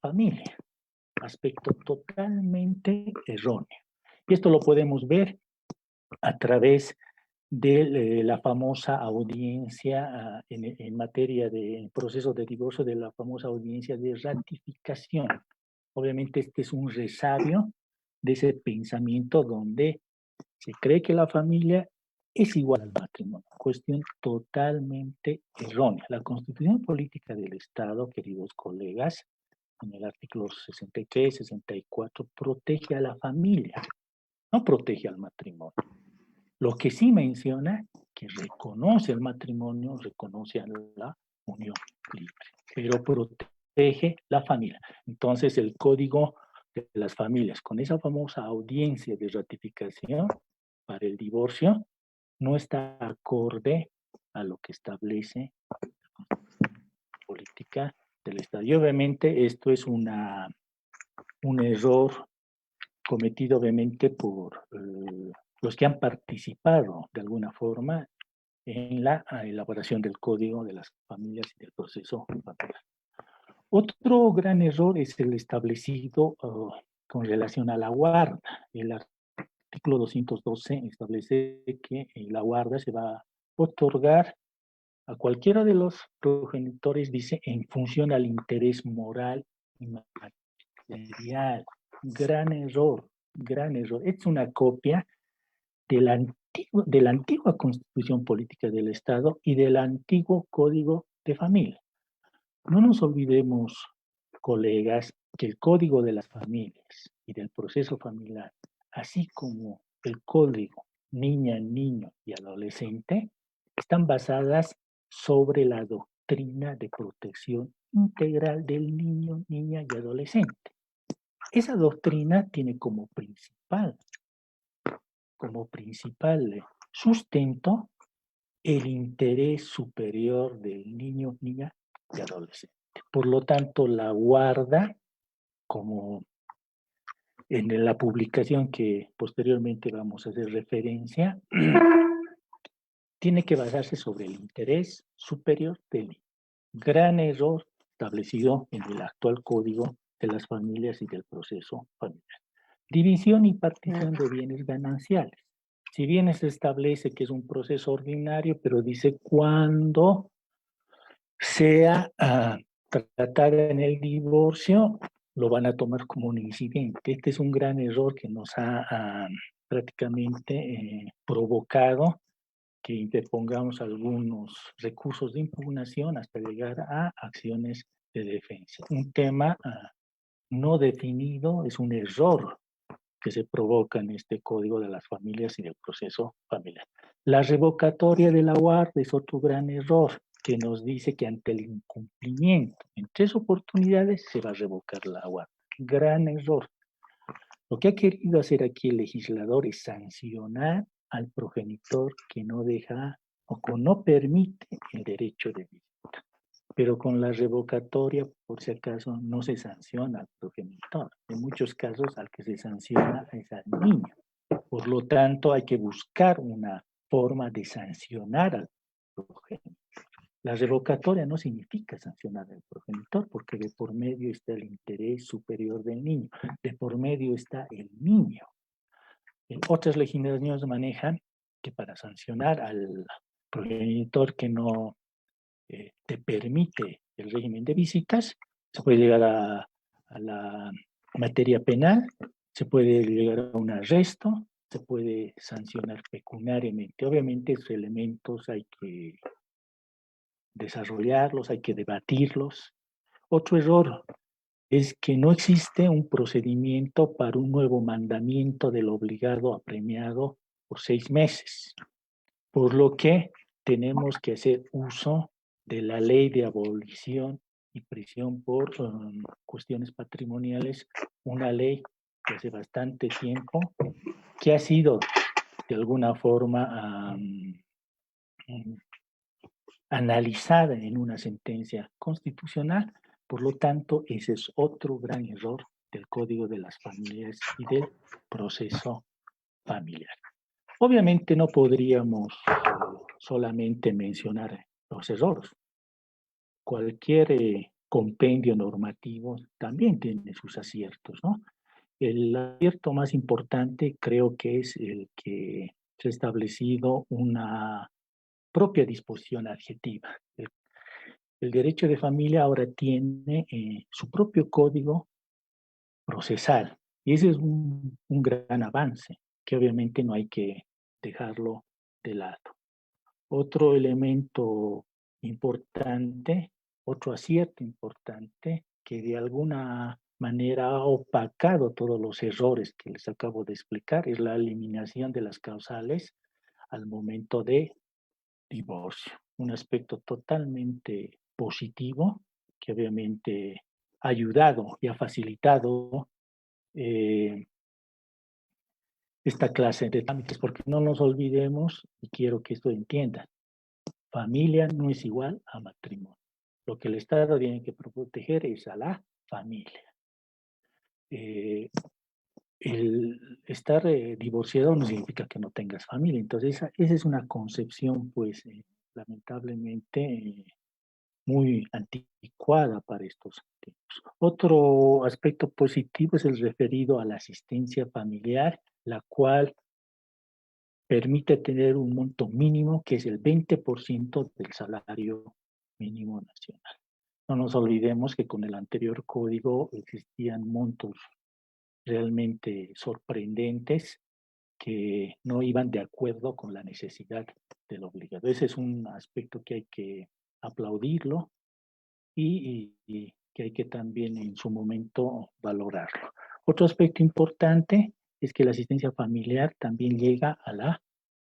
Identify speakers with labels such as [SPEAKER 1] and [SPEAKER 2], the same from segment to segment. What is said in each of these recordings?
[SPEAKER 1] familia. Aspecto totalmente erróneo. Y esto lo podemos ver a través de la famosa audiencia en materia de proceso de divorcio, de la famosa audiencia de ratificación. Obviamente este es un resabio de ese pensamiento donde se cree que la familia es igual al matrimonio, cuestión totalmente errónea. La Constitución Política del Estado, queridos colegas, en el artículo 63, 64, protege a la familia, no protege al matrimonio. Lo que sí menciona que reconoce el matrimonio, reconoce a la unión libre, pero protege la familia. Entonces el Código de las Familias, con esa famosa audiencia de ratificación para el divorcio, no está acorde a lo que establece la Constitución Política del Estado. Y obviamente esto es un error cometido obviamente por los que han participado de alguna forma en la elaboración del Código de las Familias y del proceso familiar. Otro gran error es el establecido con relación a la guarda. El artículo 212 establece que la guarda se va a otorgar a cualquiera de los progenitores, dice, en función al interés moral y material. Gran error, gran error. Es una copia de la antigua Constitución Política del Estado y del antiguo Código de Familia. No nos olvidemos, colegas, que el Código de las Familias y del proceso familiar, así como el Código niña, niño y adolescente, están basadas sobre la doctrina de protección integral del niño, niña y adolescente. Esa doctrina tiene como principal sustento el interés superior del niño, niña y adolescente. Por lo tanto, la guarda, como en la publicación que posteriormente vamos a hacer referencia, tiene que basarse sobre el interés superior del niño. Gran error establecido en el actual Código de las Familias y del proceso familiar. División y partición de bienes gananciales. Si bien se establece que es un proceso ordinario, pero dice cuando sea tratada en el divorcio, lo van a tomar como un incidente. Este es un gran error que nos ha prácticamente provocado que interpongamos algunos recursos de impugnación hasta llegar a acciones de defensa. Un tema no definido es un error que se provoca en este Código de las Familias y del proceso familiar. La revocatoria de la guarda es otro gran error que nos dice que ante el incumplimiento en 3 oportunidades se va a revocar la guarda. Gran error. Lo que ha querido hacer aquí el legislador es sancionar al progenitor que no deja o que no permite el derecho de visita. Pero con la revocatoria, por si acaso, no se sanciona al progenitor. En muchos casos, al que se sanciona es al niño. Por lo tanto, hay que buscar una forma de sancionar al progenitor. La revocatoria no significa sancionar al progenitor, porque de por medio está el interés superior del niño, de por medio está el niño. Otras legislaciones manejan que para sancionar al progenitor que no te permite el régimen de visitas, se puede llegar a la materia penal, se puede llegar a un arresto, se puede sancionar pecuniariamente. Obviamente esos elementos hay que desarrollarlos, hay que debatirlos. Otro error es que no existe un procedimiento para un nuevo mandamiento del obligado apremiado por 6 meses, por lo que tenemos que hacer uso de la ley de abolición y prisión por cuestiones patrimoniales, una ley que hace bastante tiempo que ha sido de alguna forma analizada en una sentencia constitucional. Por lo tanto, ese es otro gran error del Código de las Familias y del proceso familiar. Obviamente no podríamos solamente mencionar los errores. Cualquier compendio normativo también tiene sus aciertos, ¿no? El acierto más importante creo que es el que se ha establecido una propia disposición adjetiva. El derecho de familia ahora tiene su propio código procesal y ese es un gran avance que obviamente no hay que dejarlo de lado. Otro elemento importante, otro acierto importante que de alguna manera ha opacado todos los errores que les acabo de explicar es la eliminación de las causales al momento de divorcio. Un aspecto totalmente positivo que obviamente ha ayudado y ha facilitado eh, esta clase de trámites, porque no nos olvidemos, y quiero que esto entiendan, familia no es igual a matrimonio. Lo que el Estado tiene que proteger es a la familia. Eh, el estar divorciado no significa que no tengas familia. Entonces, esa es una concepción, pues, lamentablemente muy anticuada para estos tiempos. Otro aspecto positivo es el referido a la asistencia familiar, la cual permite tener un monto mínimo que es el 20% del salario mínimo nacional. No nos olvidemos que con el anterior código existían montos realmente sorprendentes que no iban de acuerdo con la necesidad del obligado. Ese es un aspecto que hay que aplaudirlo y que hay que también en su momento valorarlo. Otro aspecto importante es que la asistencia familiar también llega a la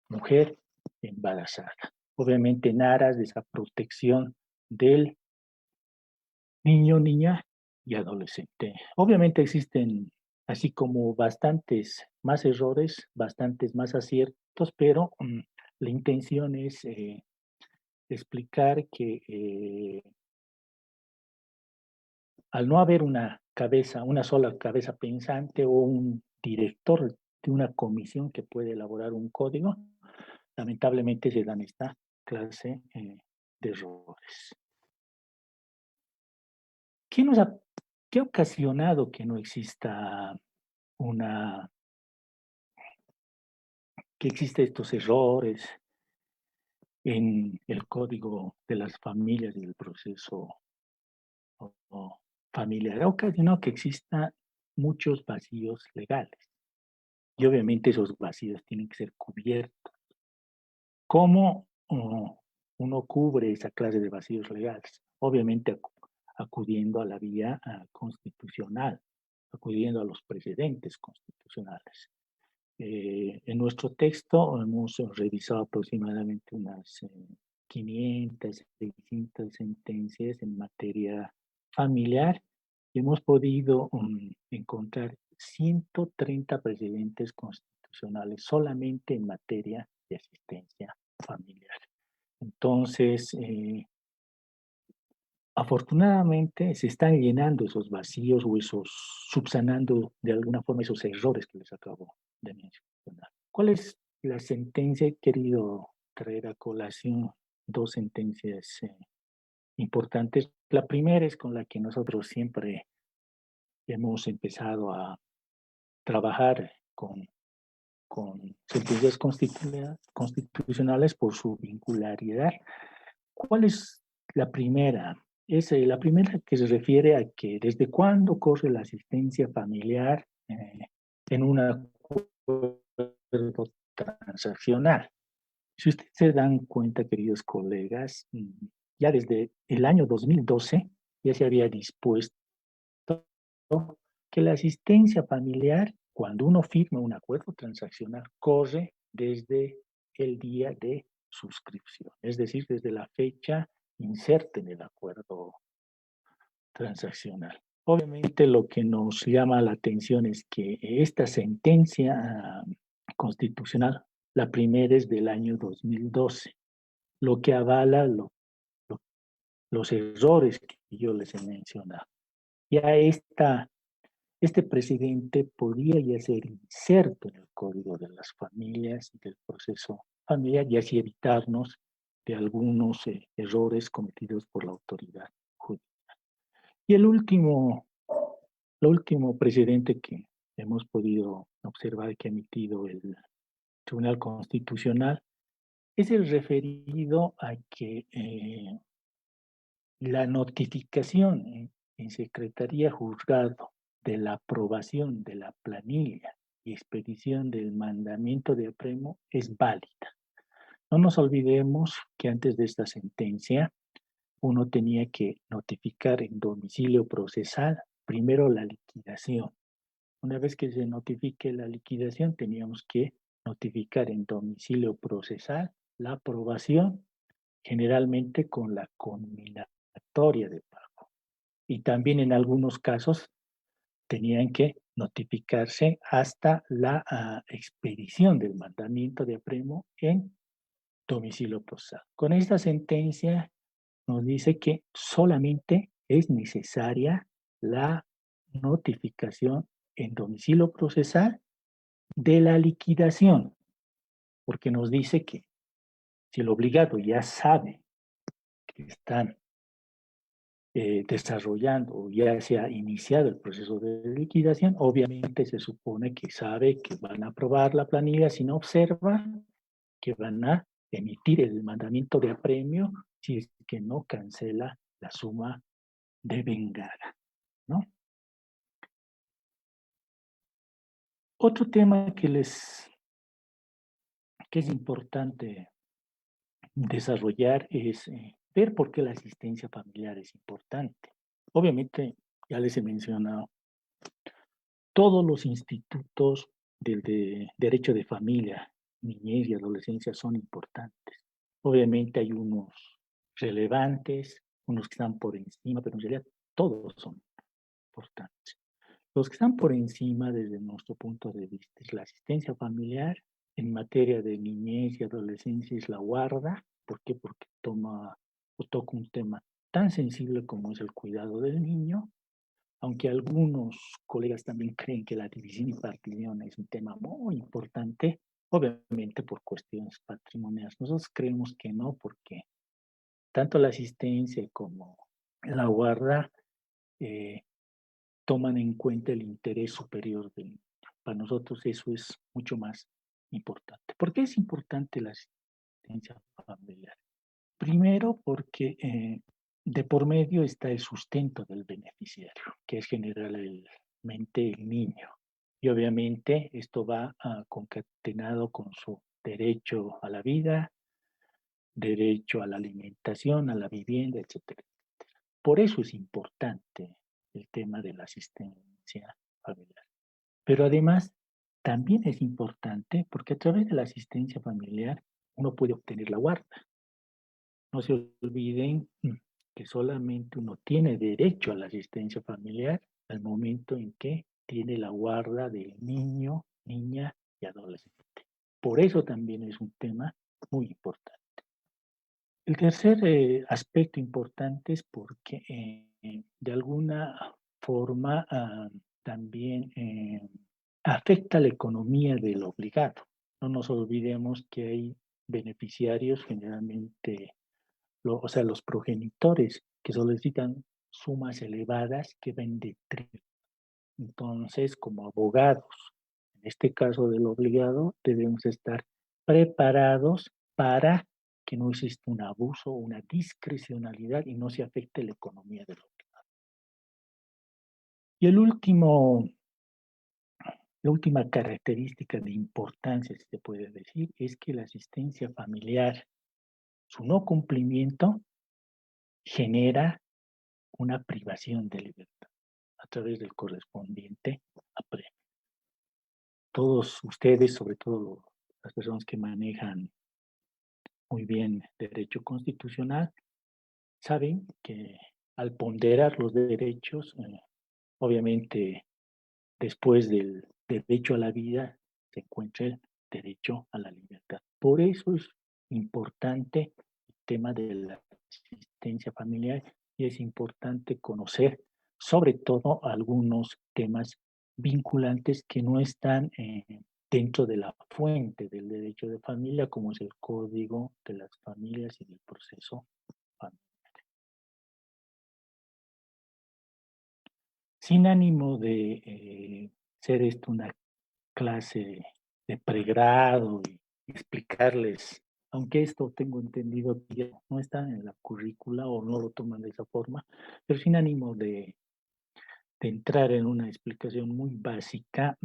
[SPEAKER 1] mujer embarazada. Obviamente en aras de esa protección del niño, niña y adolescente. Obviamente existen así como bastantes más errores, bastantes más aciertos, pero la intención es explicar que al no haber una cabeza, una sola cabeza pensante o un director de una comisión que puede elaborar un código, lamentablemente se dan esta clase de errores. ¿Qué nos ha, qué ha ocasionado que no exista una, que existen estos errores en el código de las familias y el proceso familiar? Ha ocasionado que existan muchos vacíos legales y obviamente esos vacíos tienen que ser cubiertos. ¿Cómo uno cubre esa clase de vacíos legales? Obviamente acudiendo a la vía constitucional, acudiendo a los precedentes constitucionales. En nuestro texto hemos revisado aproximadamente unas 500, 600 sentencias en materia familiar y hemos podido encontrar 130 precedentes constitucionales solamente en materia de asistencia familiar. Entonces, afortunadamente se están llenando esos vacíos o esos, subsanando de alguna forma esos errores que les acabo de mencionar. ¿Cuál es la sentencia? He querido traer a colación dos sentencias importantes. La primera es con la que nosotros siempre hemos empezado a trabajar con sentencias constitucionales por su vincularidad. ¿Cuál es la primera? Es la primera que se refiere a que desde cuándo corre la asistencia familiar en un acuerdo transaccional. Si ustedes se dan cuenta, queridos colegas, ya desde el año 2012 ya se había dispuesto que la asistencia familiar, cuando uno firma un acuerdo transaccional, corre desde el día de suscripción, es decir, desde la fecha inserta en el acuerdo transaccional. Obviamente lo que nos llama la atención es que esta sentencia constitucional, la primera es del año 2012, lo que avala los errores que yo les he mencionado. Ya este presidente podría ya ser inserto en el Código de las Familias y del proceso familiar y así evitarnos de algunos errores cometidos por la autoridad judicial. Y lo último precedente que hemos podido observar que ha emitido el Tribunal Constitucional es el referido a que la notificación en Secretaría Juzgado de la aprobación de la planilla y expedición del mandamiento de apremo es válida. No nos olvidemos que antes de esta sentencia uno tenía que notificar en domicilio procesal primero la liquidación. Una vez que se notifique la liquidación, teníamos que notificar en domicilio procesal la aprobación, generalmente con la conminatoria de pago. Y también en algunos casos tenían que notificarse hasta la expedición del mandamiento de apremo en domicilio procesal. Con esta sentencia nos dice que solamente es necesaria la notificación en domicilio procesal de la liquidación, porque nos dice que si el obligado ya sabe que están desarrollando o ya se ha iniciado el proceso de liquidación, obviamente se supone que sabe que van a aprobar la planilla, si no observa que van a emitir el mandamiento de apremio si es que no cancela la suma devengada, ¿no? Otro tema que es importante desarrollar es ver por qué la asistencia familiar es importante. Obviamente, ya les he mencionado, todos los institutos de derecho de familia, niñez y adolescencia son importantes. Obviamente hay unos relevantes, unos que están por encima, pero en realidad todos son importantes. Los que están por encima desde nuestro punto de vista es la asistencia familiar en materia de niñez y adolescencia es la guarda. ¿Por qué? Porque toma o toca un tema tan sensible como es el cuidado del niño, aunque algunos colegas también creen que la división y partición es un tema muy importante, obviamente por cuestiones patrimoniales. Nosotros creemos que no, porque tanto la asistencia como la guarda eh, toman en cuenta el interés superior del niño. Para nosotros eso es mucho más importante. ¿Por qué es importante la asistencia familiar? Primero, porque de por medio está el sustento del beneficiario, que es generalmente el niño. Y obviamente esto va concatenado con su derecho a la vida, derecho a la alimentación, a la vivienda, etcétera. Por eso es importante el tema de la asistencia familiar. Pero además, también es importante porque a través de la asistencia familiar uno puede obtener la guarda. No se olviden que solamente uno tiene derecho a la asistencia familiar al momento en que tiene la guarda del niño, niña y adolescente. Por eso también es un tema muy importante. El tercer aspecto importante es porque de alguna forma también afecta la economía del obligado. No nos olvidemos que hay beneficiarios generalmente o sea, los progenitores que solicitan sumas elevadas que ven de trigo. Entonces, como abogados, en este caso del obligado, debemos estar preparados para que no exista un abuso, una discrecionalidad y no se afecte la economía del obligado. Y la última característica de importancia, si se puede decir, es que la asistencia familiar, su no cumplimiento, genera una privación de libertad a través del correspondiente apremio. Todos ustedes, sobre todo las personas que manejan muy bien derecho constitucional, saben que al ponderar los derechos, obviamente después del derecho a la vida se encuentra el derecho a la libertad. Por eso es importante el tema de la asistencia familiar y es importante conocer sobre todo algunos temas vinculantes que no están dentro de la fuente del derecho de familia, como es el Código de las Familias y del proceso familiar. sin ánimo de ser esto una clase de pregrado y explicarles, aunque esto tengo entendido que ya no está en la currícula o no lo toman de esa forma, pero sin ánimo de entrar en una explicación muy básica.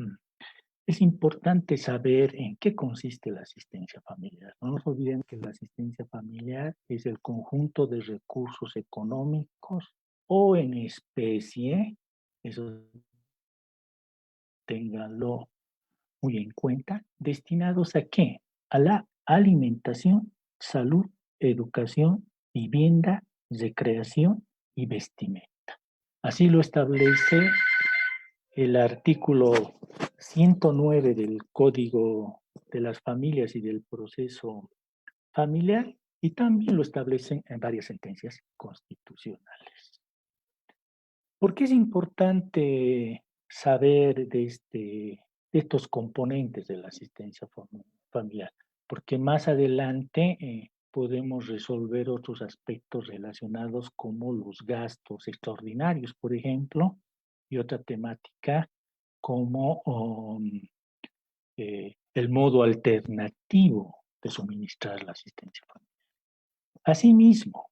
[SPEAKER 1] Es importante saber en qué consiste la asistencia familiar. No nos olviden que la asistencia familiar es el conjunto de recursos económicos o en especie, eso ténganlo muy en cuenta, destinados ¿a qué? A la alimentación, salud, educación, vivienda, recreación y vestimenta. Así lo establece el artículo 109 del Código de las Familias y del Proceso Familiar, y también lo establecen en varias sentencias constitucionales. ¿Por qué es importante saber de estos componentes de la asistencia familiar? Porque más adelante podemos resolver otros aspectos relacionados como los gastos extraordinarios, por ejemplo, y otra temática como el modo alternativo de suministrar la asistencia familiar. Asimismo,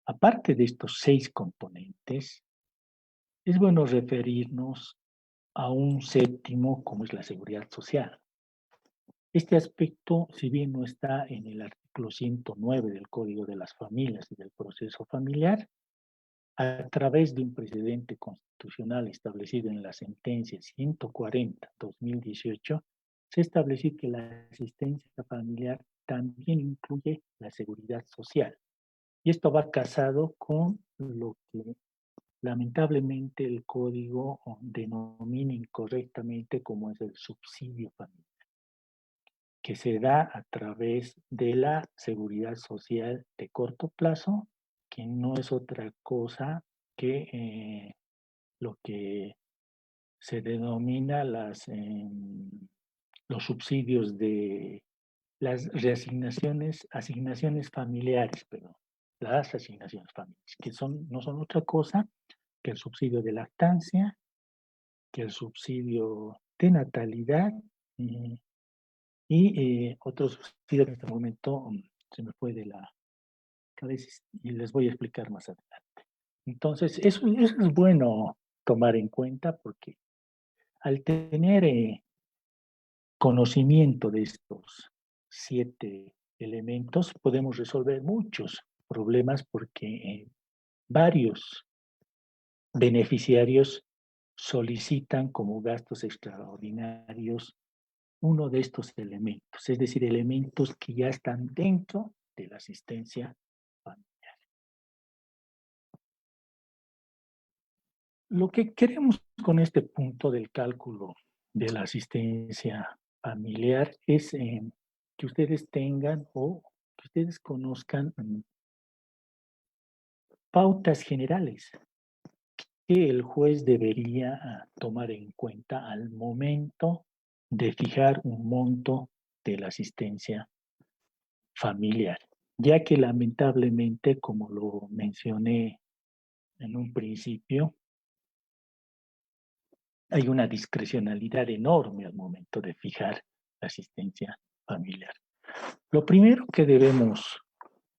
[SPEAKER 1] aparte de estos 6 componentes, es bueno referirnos a un séptimo, como es la seguridad social. Este aspecto, si bien no está en el artículo 109 del Código de las Familias y del Proceso Familiar, a través de un precedente constitucional establecido en la sentencia 140-2018, se estableció que la asistencia familiar también incluye la seguridad social. Y esto va casado con lo que lamentablemente el código denomina incorrectamente como es el subsidio familiar, que se da a través de la seguridad social de corto plazo, que no es otra cosa que lo que se denomina los subsidios de las asignaciones familiares, perdón, las asignaciones familiares, que no son otra cosa que el subsidio de lactancia, que el subsidio de natalidad y otro subsidio que en este momento se me fue de la cabeza y les voy a explicar más adelante. Entonces, eso es bueno tomar en cuenta porque al tener conocimiento de estos 7 elementos, podemos resolver muchos problemas porque varios beneficiarios solicitan como gastos extraordinarios uno de estos elementos, es decir, elementos que ya están dentro de la asistencia familiar. Lo que queremos con este punto del cálculo de la asistencia familiar es que ustedes tengan o que ustedes conozcan pautas generales que el juez debería tomar en cuenta al momento de fijar un monto de la asistencia familiar, ya que lamentablemente, como lo mencioné en un principio, hay una discrecionalidad enorme al momento de fijar la asistencia familiar. Lo primero que debemos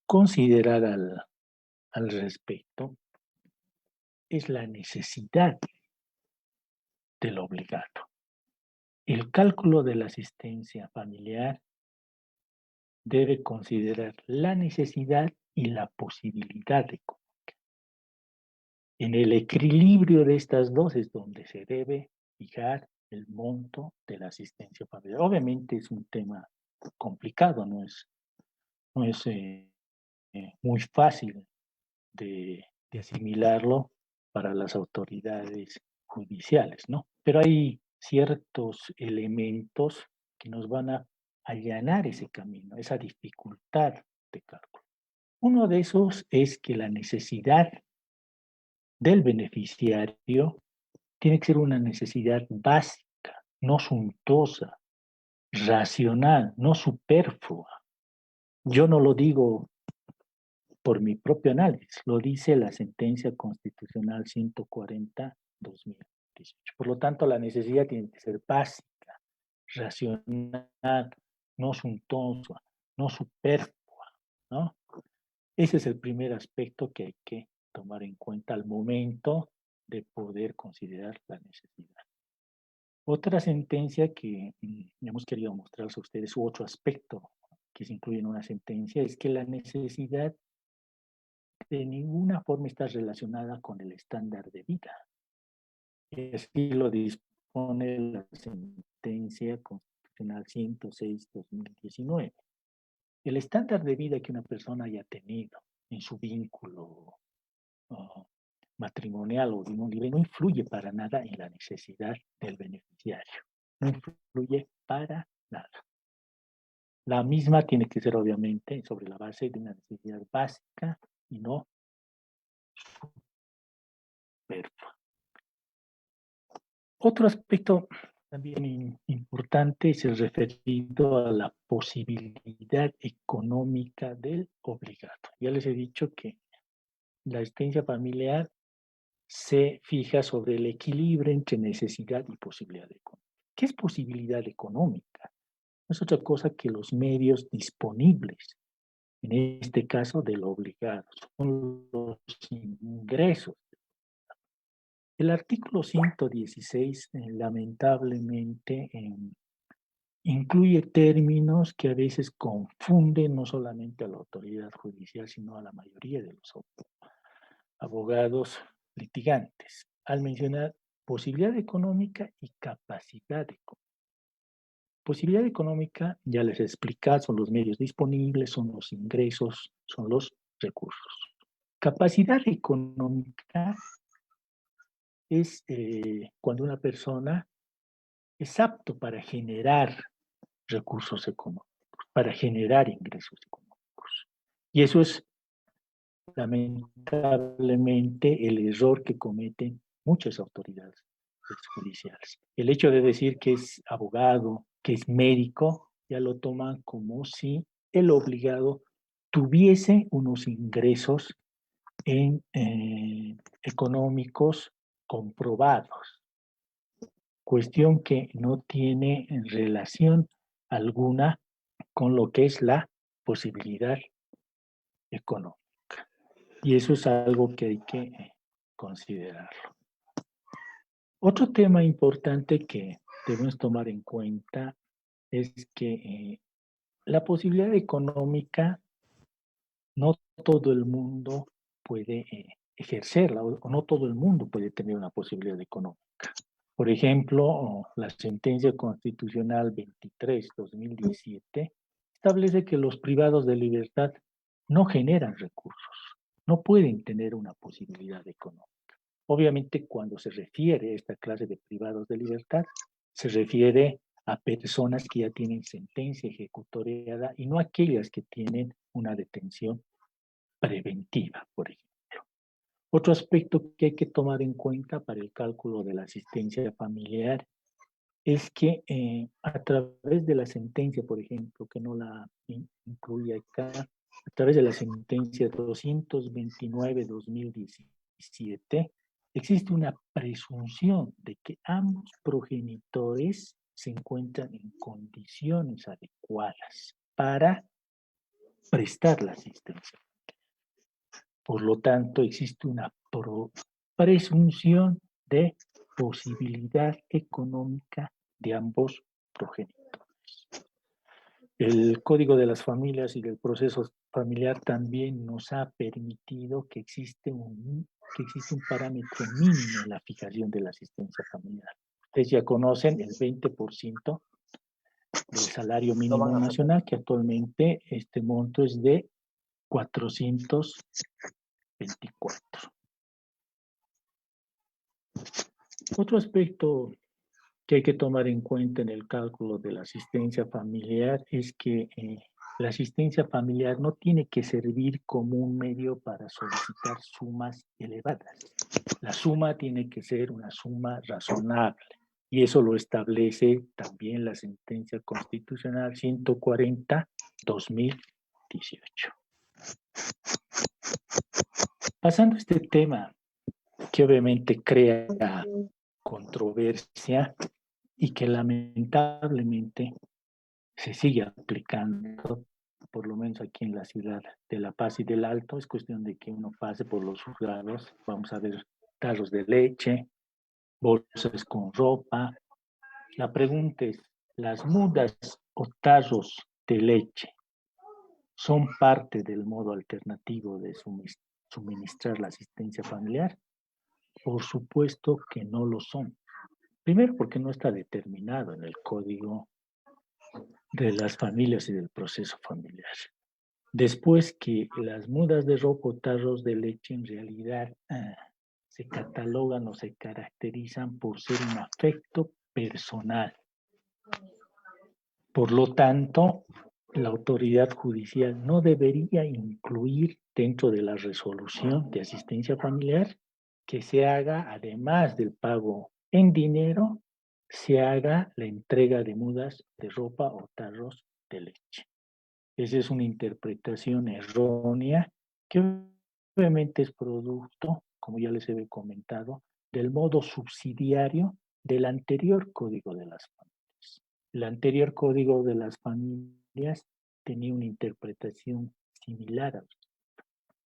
[SPEAKER 1] considerar al respecto es la necesidad del obligado. El cálculo de la asistencia familiar debe considerar la necesidad y la posibilidad de comunicar. En el equilibrio de estas dos es donde se debe fijar el monto de la asistencia familiar. Obviamente es un tema complicado, no es muy fácil de asimilarlo para las autoridades judiciales, ¿no? Pero hay ciertos elementos que nos van a allanar ese camino, esa dificultad de cálculo. Uno de esos es que la necesidad del beneficiario tiene que ser una necesidad básica, no suntuosa, racional, no superflua. Yo no lo digo por mi propio análisis, lo dice la sentencia constitucional 140 2018. Por lo tanto, la necesidad tiene que ser básica, racional, no suntuosa, no superflua, ¿no? Ese es el primer aspecto que hay que tomar en cuenta al momento de poder considerar la necesidad. Otra sentencia que hemos querido mostrarles a ustedes, u otro aspecto que se incluye en una sentencia, es que la necesidad de ninguna forma está relacionada con el estándar de vida. Y así lo dispone la sentencia constitucional 106/2019. El estándar de vida que una persona haya tenido en su vínculo matrimonial o de unión libre no influye para nada en la necesidad del beneficiario. No influye para nada. La misma tiene que ser, obviamente, sobre la base de una necesidad básica y no superflua. Otro aspecto también importante es el referido a la posibilidad económica del obligado. Ya les he dicho que la asistencia familiar se fija sobre el equilibrio entre necesidad y posibilidad económica. ¿Qué es posibilidad económica? No es otra cosa que los medios disponibles, en este caso del obligado, son los ingresos. El artículo 116, lamentablemente, incluye términos que a veces confunden no solamente a la autoridad judicial, sino a la mayoría de los abogados litigantes, al mencionar posibilidad económica y capacidad económica. Posibilidad económica, ya les he explicado, son los medios disponibles, son los ingresos, son los recursos. Capacidad económica es cuando una persona es apto para generar recursos económicos, para generar ingresos económicos. Y eso es lamentablemente el error que cometen muchas autoridades judiciales. El hecho de decir que es abogado, que es médico, ya lo toman como si el obligado tuviese unos ingresos económicos comprobados, cuestión que no tiene relación alguna con lo que es la posibilidad económica. Y eso es algo que hay que considerarlo. Otro tema importante que debemos tomar en cuenta es que la posibilidad económica no todo el mundo puede ejercerla o no todo el mundo puede tener una posibilidad económica. Por ejemplo, la sentencia constitucional 23/2017 establece que los privados de libertad no generan recursos, no pueden tener una posibilidad económica. Obviamente, cuando se refiere a esta clase de privados de libertad, se refiere a personas que ya tienen sentencia ejecutoriada y no aquellas que tienen una detención preventiva, por ejemplo. Otro aspecto que hay que tomar en cuenta para el cálculo de la asistencia familiar es que a través de la sentencia, por ejemplo, que no la incluye acá, a través de la sentencia 229/2017, existe una presunción de que ambos progenitores se encuentran en condiciones adecuadas para prestar la asistencia. Por lo tanto, existe una presunción de posibilidad económica de ambos progenitores. El Código de las Familias y del proceso familiar también nos ha permitido que existe un parámetro mínimo en la fijación de la asistencia familiar. Ustedes ya conocen el 20% del salario mínimo nacional, que actualmente este monto es de 424. Otro aspecto que hay que tomar en cuenta en el cálculo de la asistencia familiar es que la asistencia familiar no tiene que servir como un medio para solicitar sumas elevadas. La suma tiene que ser una suma razonable y eso lo establece también la sentencia constitucional 140/2018. Pasando a este tema que obviamente crea controversia y que lamentablemente se sigue aplicando, por lo menos aquí en la ciudad de La Paz y del Alto. Es cuestión de que uno pase por los juzgados, vamos a ver tarros de leche, bolsas con ropa. La pregunta es, ¿las mudas o tarros de leche son parte del modo alternativo de suministrar la asistencia familiar? Por supuesto que no lo son. Primero, porque no está determinado en el Código de las Familias y del Proceso Familiar. Después, que las mudas de ropa o tarros de leche en realidad se catalogan o se caracterizan por ser un afecto personal. Por lo tanto, la autoridad judicial no debería incluir dentro de la resolución de asistencia familiar que se haga, además del pago en dinero, se haga la entrega de mudas de ropa o tarros de leche. Esa es una interpretación errónea que obviamente es producto, como ya les he comentado, del modo subsidiario del anterior Código de las Familias. El anterior Código de las Familias tenía una interpretación similar.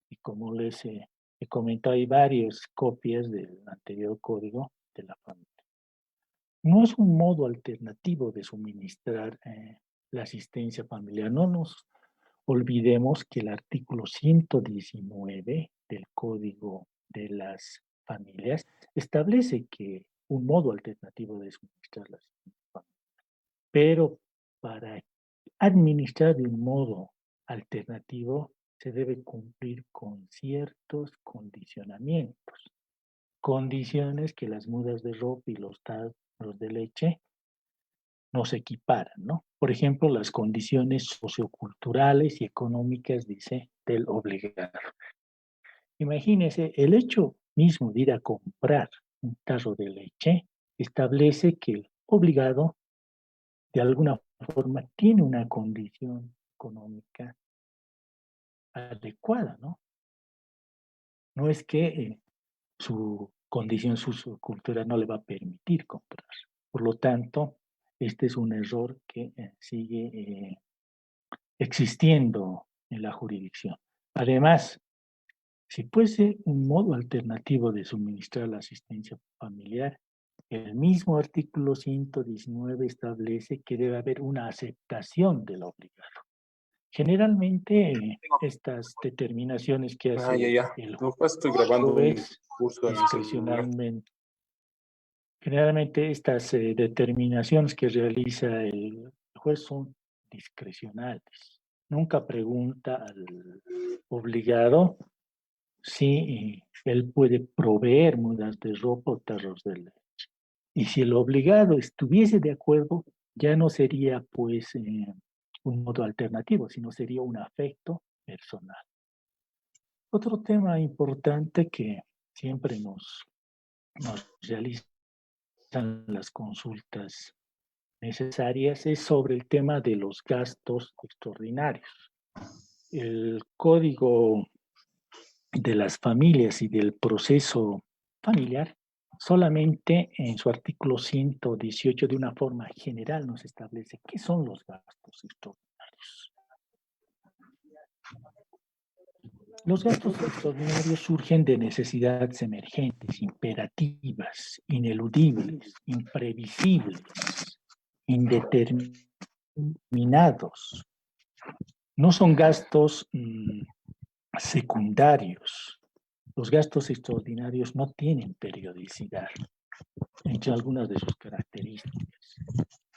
[SPEAKER 1] Y como les he comentado, hay varias copias del anterior Código de la Familia. No es un modo alternativo de suministrar la asistencia familiar. No nos olvidemos que el artículo 119 del Código de las Familias establece que un modo alternativo de suministrar la asistencia familiar. Pero para administrar de un modo alternativo se debe cumplir con ciertos condicionamientos. Condiciones que las mudas de ropa y los tarros de leche nos equiparan, ¿no? Por ejemplo, las condiciones socioculturales y económicas, dice, del obligado. Imagínense, el hecho mismo de ir a comprar un tarro de leche establece que el obligado, de alguna forma, tiene una condición económica adecuada, ¿no? No es que su condición sociocultural no le va a permitir comprar. Por lo tanto, este es un error que sigue existiendo en la jurisdicción. Además, si fuese un modo alternativo de suministrar la asistencia familiar, el mismo artículo 119 establece que debe haber una aceptación del obligado. Generalmente, estas determinaciones que
[SPEAKER 2] Ah, ya,
[SPEAKER 1] hace
[SPEAKER 2] ya.
[SPEAKER 1] el
[SPEAKER 2] No, pues estoy grabando un
[SPEAKER 1] juez
[SPEAKER 2] curso en mi celular.
[SPEAKER 1] discrecionalmente, generalmente estas determinaciones que realiza el juez son discrecionales. Nunca pregunta al obligado si él puede proveer mudas de ropa o tarros de leche. Y si el obligado estuviese de acuerdo, ya no sería pues un modo alternativo, sino sería un afecto personal. Otro tema importante que siempre nos realizan las consultas necesarias es sobre el tema de los gastos extraordinarios. El Código de las Familias y del Proceso Familiar solamente en su artículo 118 de una forma general nos establece qué son los gastos extraordinarios. Los gastos extraordinarios surgen de necesidades emergentes, imperativas, ineludibles, imprevisibles, indeterminados. No son gastos secundarios. Los gastos extraordinarios no tienen periodicidad, entre algunas de sus características.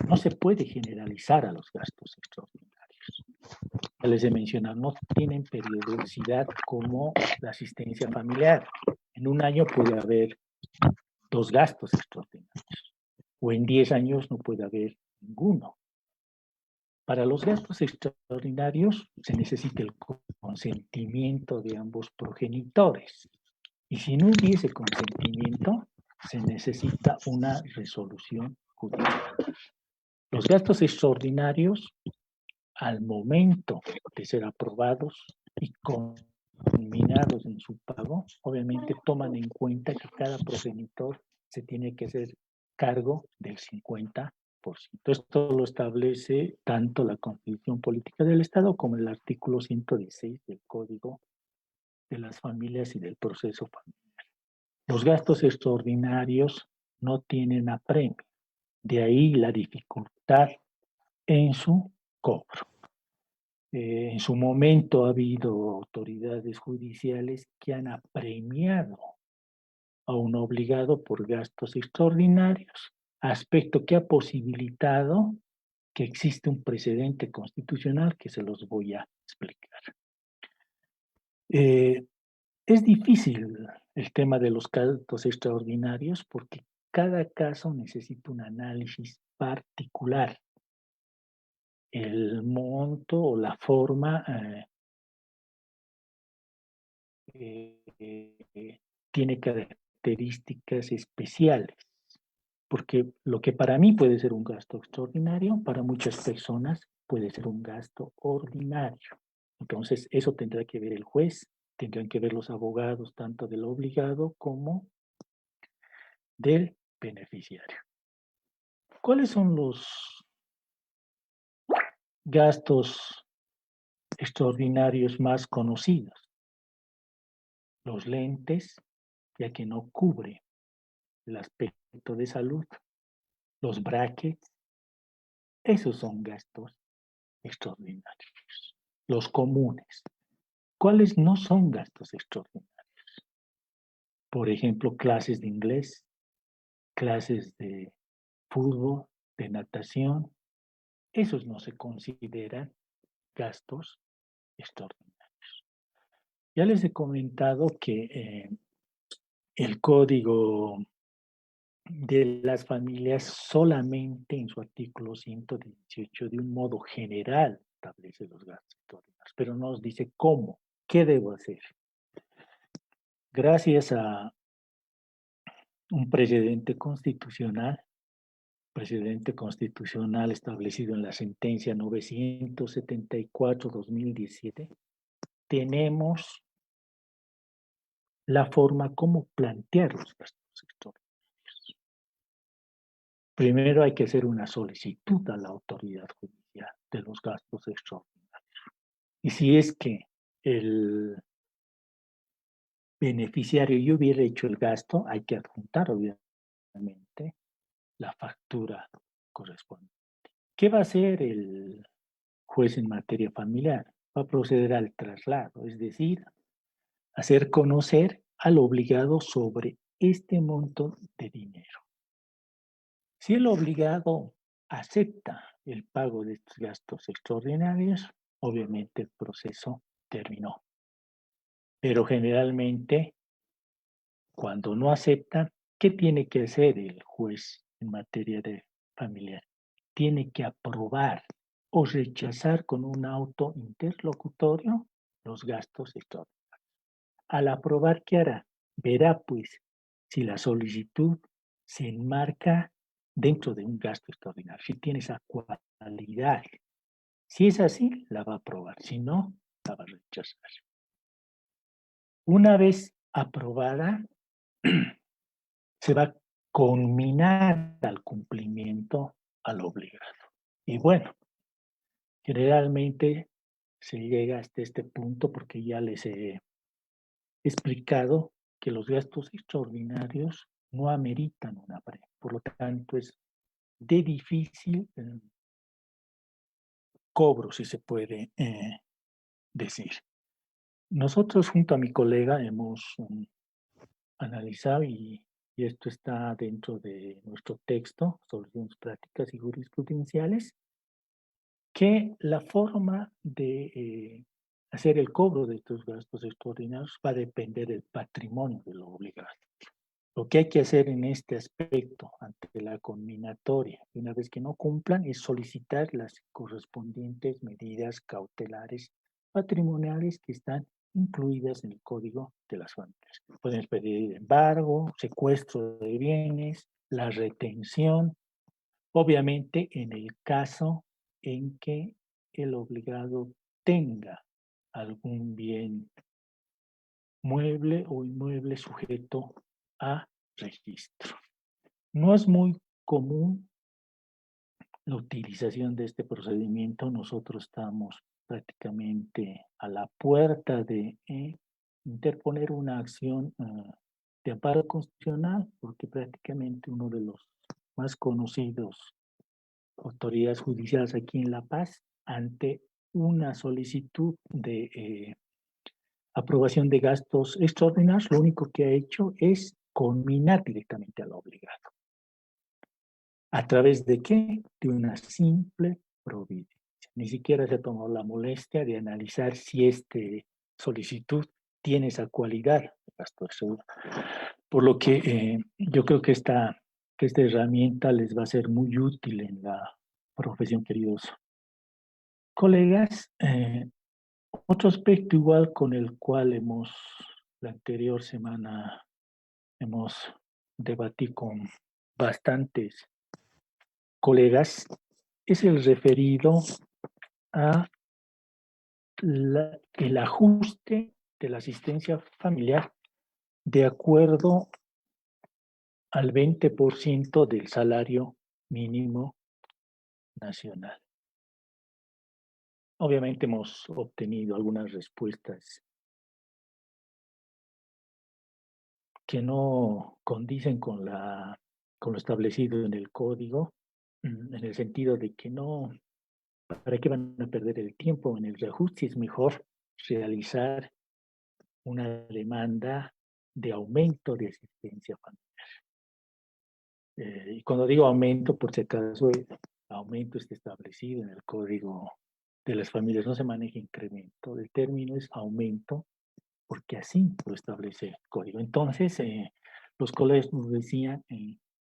[SPEAKER 1] No se puede generalizar a los gastos extraordinarios. Ya les he mencionado, no tienen periodicidad como la asistencia familiar. En un año puede haber 2 gastos extraordinarios, o en 10 años no puede haber ninguno. Para los gastos extraordinarios se necesita el consentimiento de ambos progenitores. Y si no hubiese consentimiento, se necesita una resolución judicial. Los gastos extraordinarios, al momento de ser aprobados y conminados en su pago, obviamente toman en cuenta que cada progenitor se tiene que hacer cargo del 50%. Esto lo establece tanto la Constitución Política del Estado como el artículo 116 del Código de las Familias y del Proceso Familiar. Los gastos extraordinarios no tienen apremio, de ahí la dificultad en su cobro. En su momento ha habido autoridades judiciales que han apremiado a un obligado por gastos extraordinarios, aspecto que ha posibilitado que existe un precedente constitucional que se los voy a explicar. Es difícil el tema de los gastos extraordinarios porque cada caso necesita un análisis particular. El monto o la forma tiene características especiales, porque lo que para mí puede ser un gasto extraordinario, para muchas personas puede ser un gasto ordinario. Entonces, eso tendrá que ver el juez, tendrán que ver los abogados, tanto del obligado como del beneficiario. ¿Cuáles son los gastos extraordinarios más conocidos? Los lentes, ya que no cubre el aspecto de salud. Los brackets, esos son gastos extraordinarios. Los comunes, ¿cuáles no son gastos extraordinarios? Por ejemplo, clases de inglés, clases de fútbol, de natación, esos no se consideran gastos extraordinarios. Ya les he comentado que el Código de las Familias solamente en su artículo 118 de un modo general establece los gastos extraordinarios, pero no nos dice cómo, qué debo hacer. Gracias a un precedente constitucional establecido en la sentencia 974-2017, tenemos la forma como plantear los gastos extraordinarios. Primero hay que hacer una solicitud a la autoridad judicial de los gastos extraordinarios. Y si es que el beneficiario ya hubiera hecho el gasto, hay que adjuntar obviamente la factura correspondiente. ¿Qué va a hacer el juez en materia familiar? Va a proceder al traslado, es decir, hacer conocer al obligado sobre este monto de dinero. Si el obligado acepta el pago de estos gastos extraordinarios, obviamente el proceso terminó. Pero generalmente, cuando no aceptan, ¿qué tiene que hacer el juez en materia de familiar? Tiene que aprobar o rechazar con un auto interlocutorio los gastos extraordinarios. Al aprobar, ¿qué hará? Verá, pues, si la solicitud se enmarca dentro de un gasto extraordinario, si tiene esa cualidad. Si es así, la va a aprobar, si no, la va a rechazar. Una vez aprobada, se va a conminar al cumplimiento al obligado. Y bueno, generalmente se llega hasta este punto porque ya les he explicado que los gastos extraordinarios no ameritan una premia. Por lo tanto, es de difícil cobro, si se puede decir. Nosotros junto a mi colega hemos analizado y esto está dentro de nuestro texto, Soluciones Prácticas y Jurisprudenciales, que la forma de hacer el cobro de estos gastos extraordinarios va a depender del patrimonio del obligado. Lo que hay que hacer en este aspecto ante la conminatoria, una vez que no cumplan, es solicitar las correspondientes medidas cautelares patrimoniales que están incluidas en el Código de las Familias. Pueden pedir embargo, secuestro de bienes, la retención, obviamente en el caso en que el obligado tenga algún bien mueble o inmueble sujeto a registro. No es muy común la utilización de este procedimiento. Nosotros estamos prácticamente a la puerta de interponer una acción de amparo constitucional, porque prácticamente uno de los más conocidos autoridades judiciales aquí en La Paz, ante una solicitud de aprobación de gastos extraordinarios, lo único que ha hecho es conminar directamente al obligado. ¿A través de qué? De una simple providencia. Ni siquiera se ha tomado la molestia de analizar si esta solicitud tiene esa cualidad de gasto de seguro. Por lo que yo creo que esta herramienta les va a ser muy útil en la profesión, queridos colegas. Otro aspecto igual con el cual la anterior semana hemos debatido con bastantes colegas es el referido a el ajuste de la asistencia familiar de acuerdo al 20% del salario mínimo nacional. Obviamente hemos obtenido algunas respuestas que no condicen con lo establecido en el código, en el sentido de que no, ¿para qué van a perder el tiempo en el reajuste? Es mejor realizar una demanda de aumento de asistencia familiar. Y cuando digo aumento, por si acaso, el aumento está establecido en el Código de las Familias, no se maneja incremento, el término es aumento, porque así lo establece el Código. Entonces, los colegas nos decían,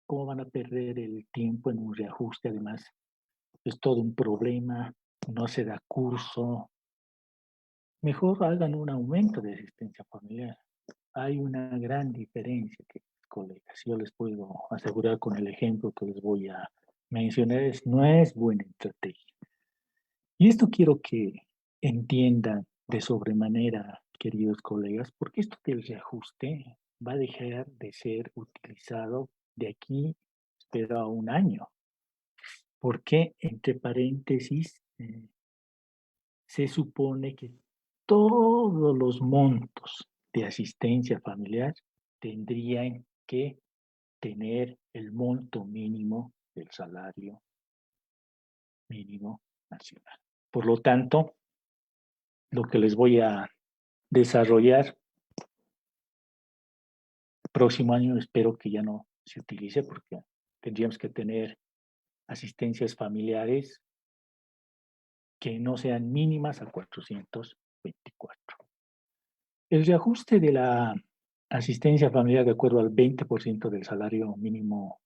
[SPEAKER 1] ¿cómo van a perder el tiempo en un reajuste? Además, es todo un problema, no se da curso. Mejor hagan un aumento de asistencia familiar. Hay una gran diferencia, colegas. Yo les puedo asegurar con el ejemplo que les voy a mencionar, no es buena estrategia. Y esto quiero que entiendan de sobremanera, queridos colegas, porque esto del reajuste va a dejar de ser utilizado de aquí, espero, a un año. Porque, entre paréntesis, se supone que todos los montos de asistencia familiar tendrían que tener el monto mínimo del salario mínimo nacional. Por lo tanto, lo que les voy a desarrollar el próximo año espero que ya no se utilice, porque tendríamos que tener asistencias familiares que no sean mínimas a 424. El reajuste de la asistencia familiar de acuerdo al 20% del salario mínimo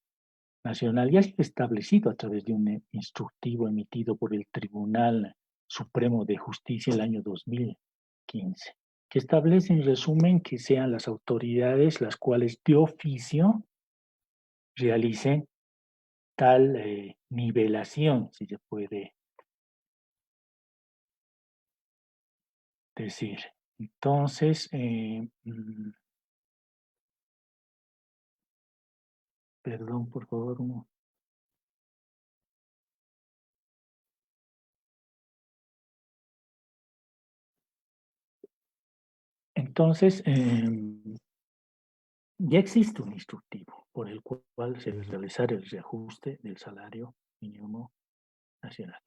[SPEAKER 1] nacional ya está establecido a través de un instructivo emitido por el Tribunal Supremo de Justicia el año 2015, que establece en resumen que sean las autoridades las cuales de oficio realicen tal nivelación, si se puede decir. Entonces, perdón, por favor. Entonces, ya existe un instructivo por el cual se debe realizar el reajuste del salario mínimo nacional.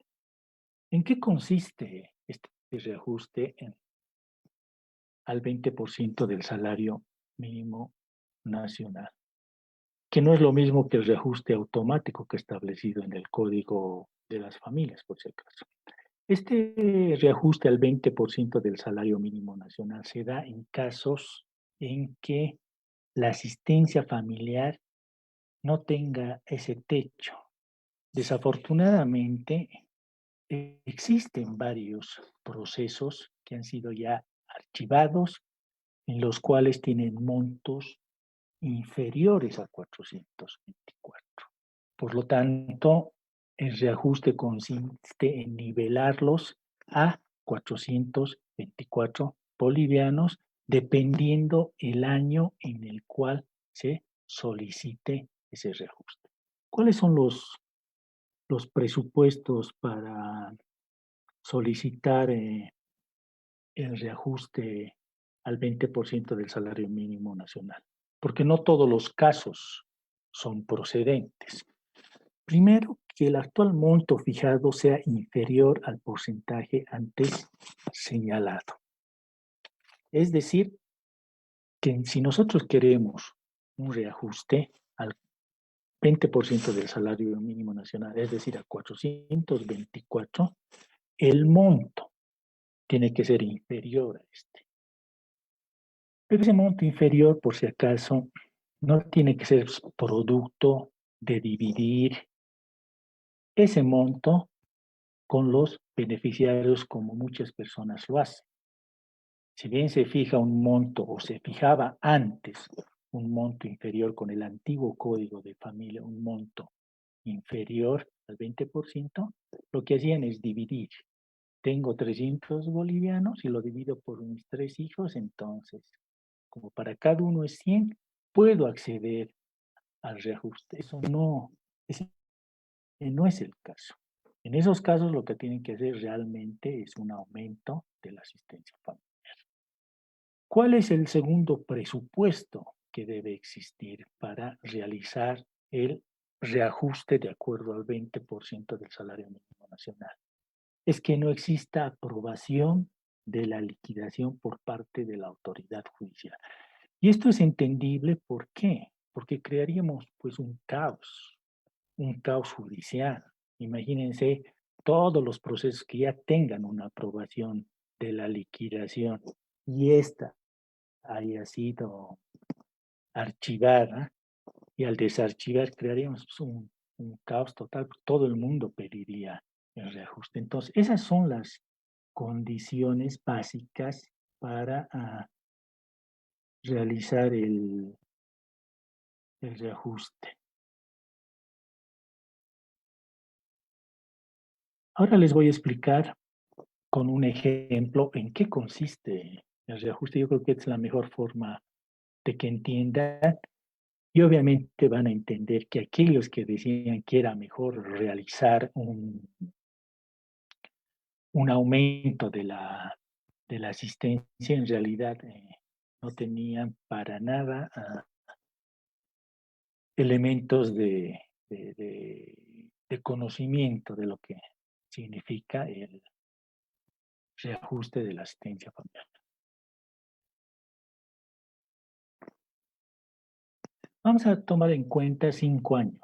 [SPEAKER 1] ¿En qué consiste este reajuste al 20% del salario mínimo nacional? Que no es lo mismo que el reajuste automático que establecido en el Código de las Familias, por si acaso. Este reajuste al 20% del salario mínimo nacional se da en casos en que la asistencia familiar no tenga ese techo. Desafortunadamente, existen varios procesos que han sido ya archivados, en los cuales tienen montos inferiores a 424. Por lo tanto, el reajuste consiste en nivelarlos a 424 bolivianos dependiendo el año en el cual se solicite ese reajuste. ¿Cuáles son los presupuestos para solicitar el reajuste al 20% del salario mínimo nacional? Porque no todos los casos son procedentes. Primero, que el actual monto fijado sea inferior al porcentaje antes señalado. Es decir, que si nosotros queremos un reajuste al 20% del salario mínimo nacional, es decir, a 424, el monto tiene que ser inferior a este. Pero ese monto inferior, por si acaso, no tiene que ser producto de dividir ese monto con los beneficiarios como muchas personas lo hacen. Si bien se fija un monto o se fijaba antes un monto inferior con el antiguo código de familia, un monto inferior al 20%, lo que hacían es dividir. Tengo 300 bolivianos y lo divido por mis 3 hijos, entonces, como para cada uno es 100, puedo acceder al reajuste. Eso no es el caso. En esos casos lo que tienen que hacer realmente es un aumento de la asistencia familiar. ¿Cuál es el segundo presupuesto que debe existir para realizar el reajuste de acuerdo al 20% del salario mínimo nacional? Es que no exista aprobación de la liquidación por parte de la autoridad judicial. Y esto es entendible, ¿por qué? Porque crearíamos pues un caos judicial. Imagínense todos los procesos que ya tengan una aprobación de la liquidación y esta haya sido archivada, y al desarchivar crearíamos un caos total, todo el mundo pediría el reajuste. Entonces, esas son las condiciones básicas para realizar el reajuste. Ahora les voy a explicar con un ejemplo en qué consiste el reajuste. Yo creo que es la mejor forma de que entiendan y obviamente van a entender que aquellos que decían que era mejor realizar un aumento de la asistencia, en realidad no tenían para nada elementos de conocimiento de lo que significa el reajuste de la asistencia familiar. Vamos a tomar en cuenta 5 años,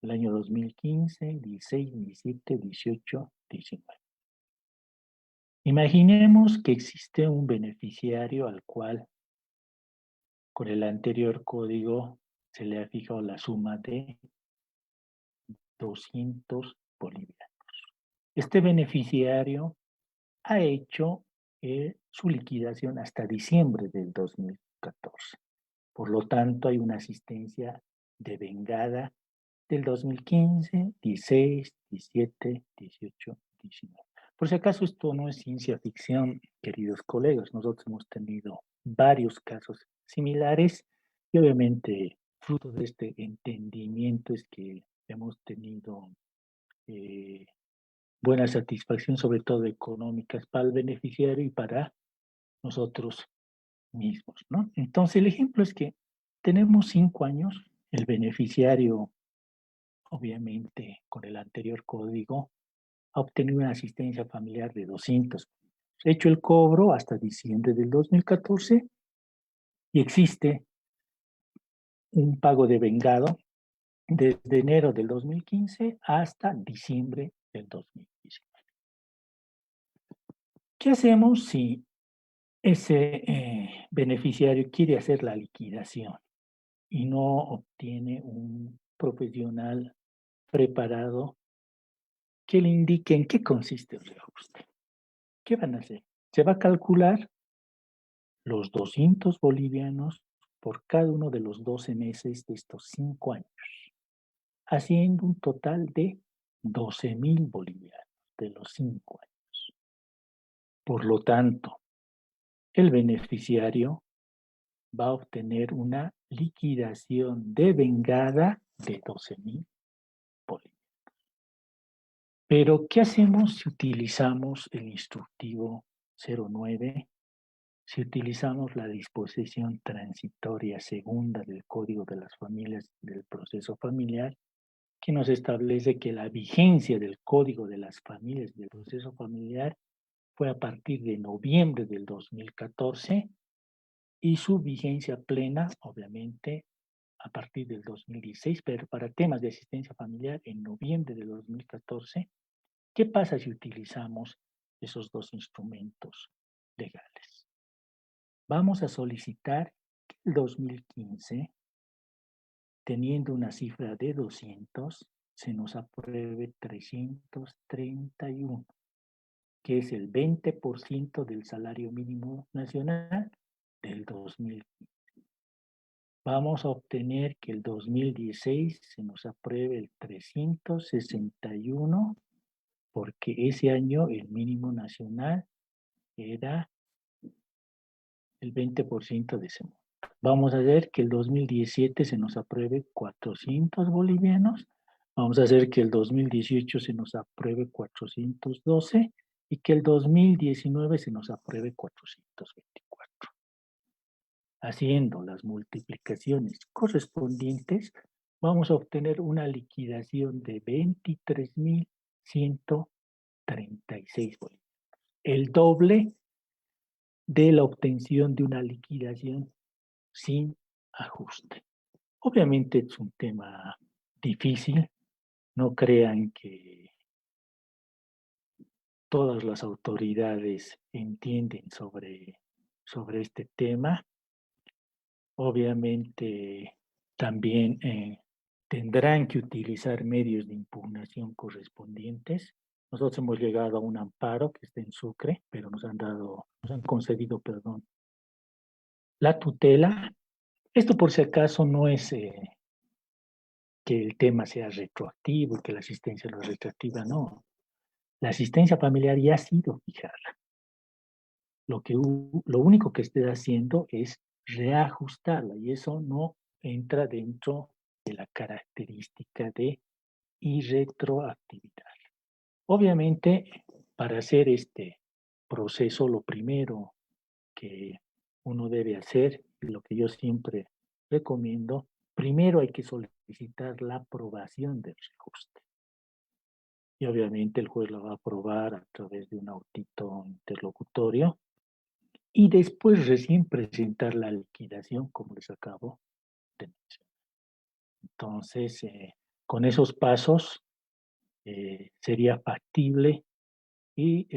[SPEAKER 1] el año 2015, 16, 17, 18, 19. Imaginemos que existe un beneficiario al cual con el anterior código se le ha fijado la suma de 200 bolivianos. Este beneficiario ha hecho su liquidación hasta diciembre del 2014. Por lo tanto, hay una asistencia devengada del 2015, 16, 17, 18, 19. Por si acaso esto no es ciencia ficción, queridos colegas, nosotros hemos tenido varios casos similares y obviamente fruto de este entendimiento es que hemos tenido buena satisfacción, sobre todo económicas, para el beneficiario y para nosotros mismos, ¿no? Entonces el ejemplo es que tenemos 5 años, el beneficiario, obviamente con el anterior código, ha obtenido una asistencia familiar de 200. Hecho el cobro hasta diciembre del 2014 y existe un pago de vengado desde enero del 2015 hasta diciembre del 2019. ¿Qué hacemos si ese beneficiario quiere hacer la liquidación y no obtiene un profesional preparado que le indique en qué consiste el reajuste? ¿Qué van a hacer? Se va a calcular los 200 bolivianos por cada uno de los 12 meses de estos 5 años, haciendo un total de 12.000 bolivianos de los 5 años. Por lo tanto, el beneficiario va a obtener una liquidación devengada de 12.000 bolivianos. Pero, ¿qué hacemos si utilizamos el instructivo 09? Si utilizamos la disposición transitoria segunda del Código de las Familias del Proceso Familiar, que nos establece que la vigencia del Código de las Familias del Proceso Familiar fue a partir de noviembre del 2014 y su vigencia plena, obviamente, a partir del 2016, pero para temas de asistencia familiar en noviembre del 2014. ¿Qué pasa si utilizamos esos dos instrumentos legales? Vamos a solicitar que el 2015, teniendo una cifra de 200, se nos apruebe 331, que es el 20% del salario mínimo nacional del 2015. Vamos a obtener que el 2016 se nos apruebe el 361, porque ese año el mínimo nacional era el 20% de ese monto. Vamos a ver que el 2017 se nos apruebe 400 bolivianos. Vamos a hacer que el 2018 se nos apruebe 412 y que el 2019 se nos apruebe 424. Haciendo las multiplicaciones correspondientes, vamos a obtener una liquidación de 23.136 bolivianos. El doble de la obtención de una liquidación sin ajuste. Obviamente es un tema difícil. No crean que todas las autoridades entienden sobre este tema. Obviamente también tendrán que utilizar medios de impugnación correspondientes. Nosotros hemos llegado a un amparo que está en Sucre, pero nos han concedido, la tutela. Esto por si acaso no es que el tema sea retroactivo y que la asistencia no es retroactiva, no. La asistencia familiar ya ha sido fijada. Lo único que esté haciendo es reajustarla y eso no entra dentro de la característica de irretroactividad. Obviamente, para hacer este proceso, lo primero que uno debe hacer, y lo que yo siempre recomiendo, primero hay que solicitar la aprobación del reajuste. Y obviamente el juez lo va a aprobar a través de un audito interlocutorio y después recién presentar la liquidación, como les acabo de mencionar. Entonces, con esos pasos sería factible y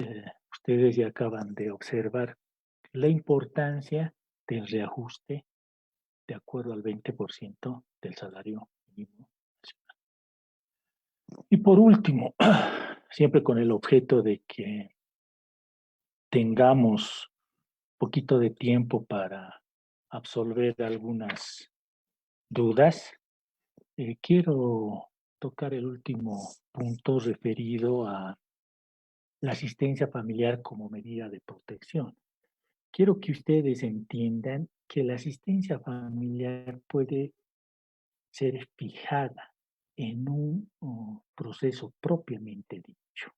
[SPEAKER 1] ustedes ya acaban de observar la importancia del reajuste de acuerdo al 20% del salario mínimo nacional. Y por último, siempre con el objeto de que tengamos poquito de tiempo para absolver algunas dudas, quiero tocar el último punto referido a la asistencia familiar como medida de protección. Quiero que ustedes entiendan que la asistencia familiar puede ser fijada en un proceso propiamente dicho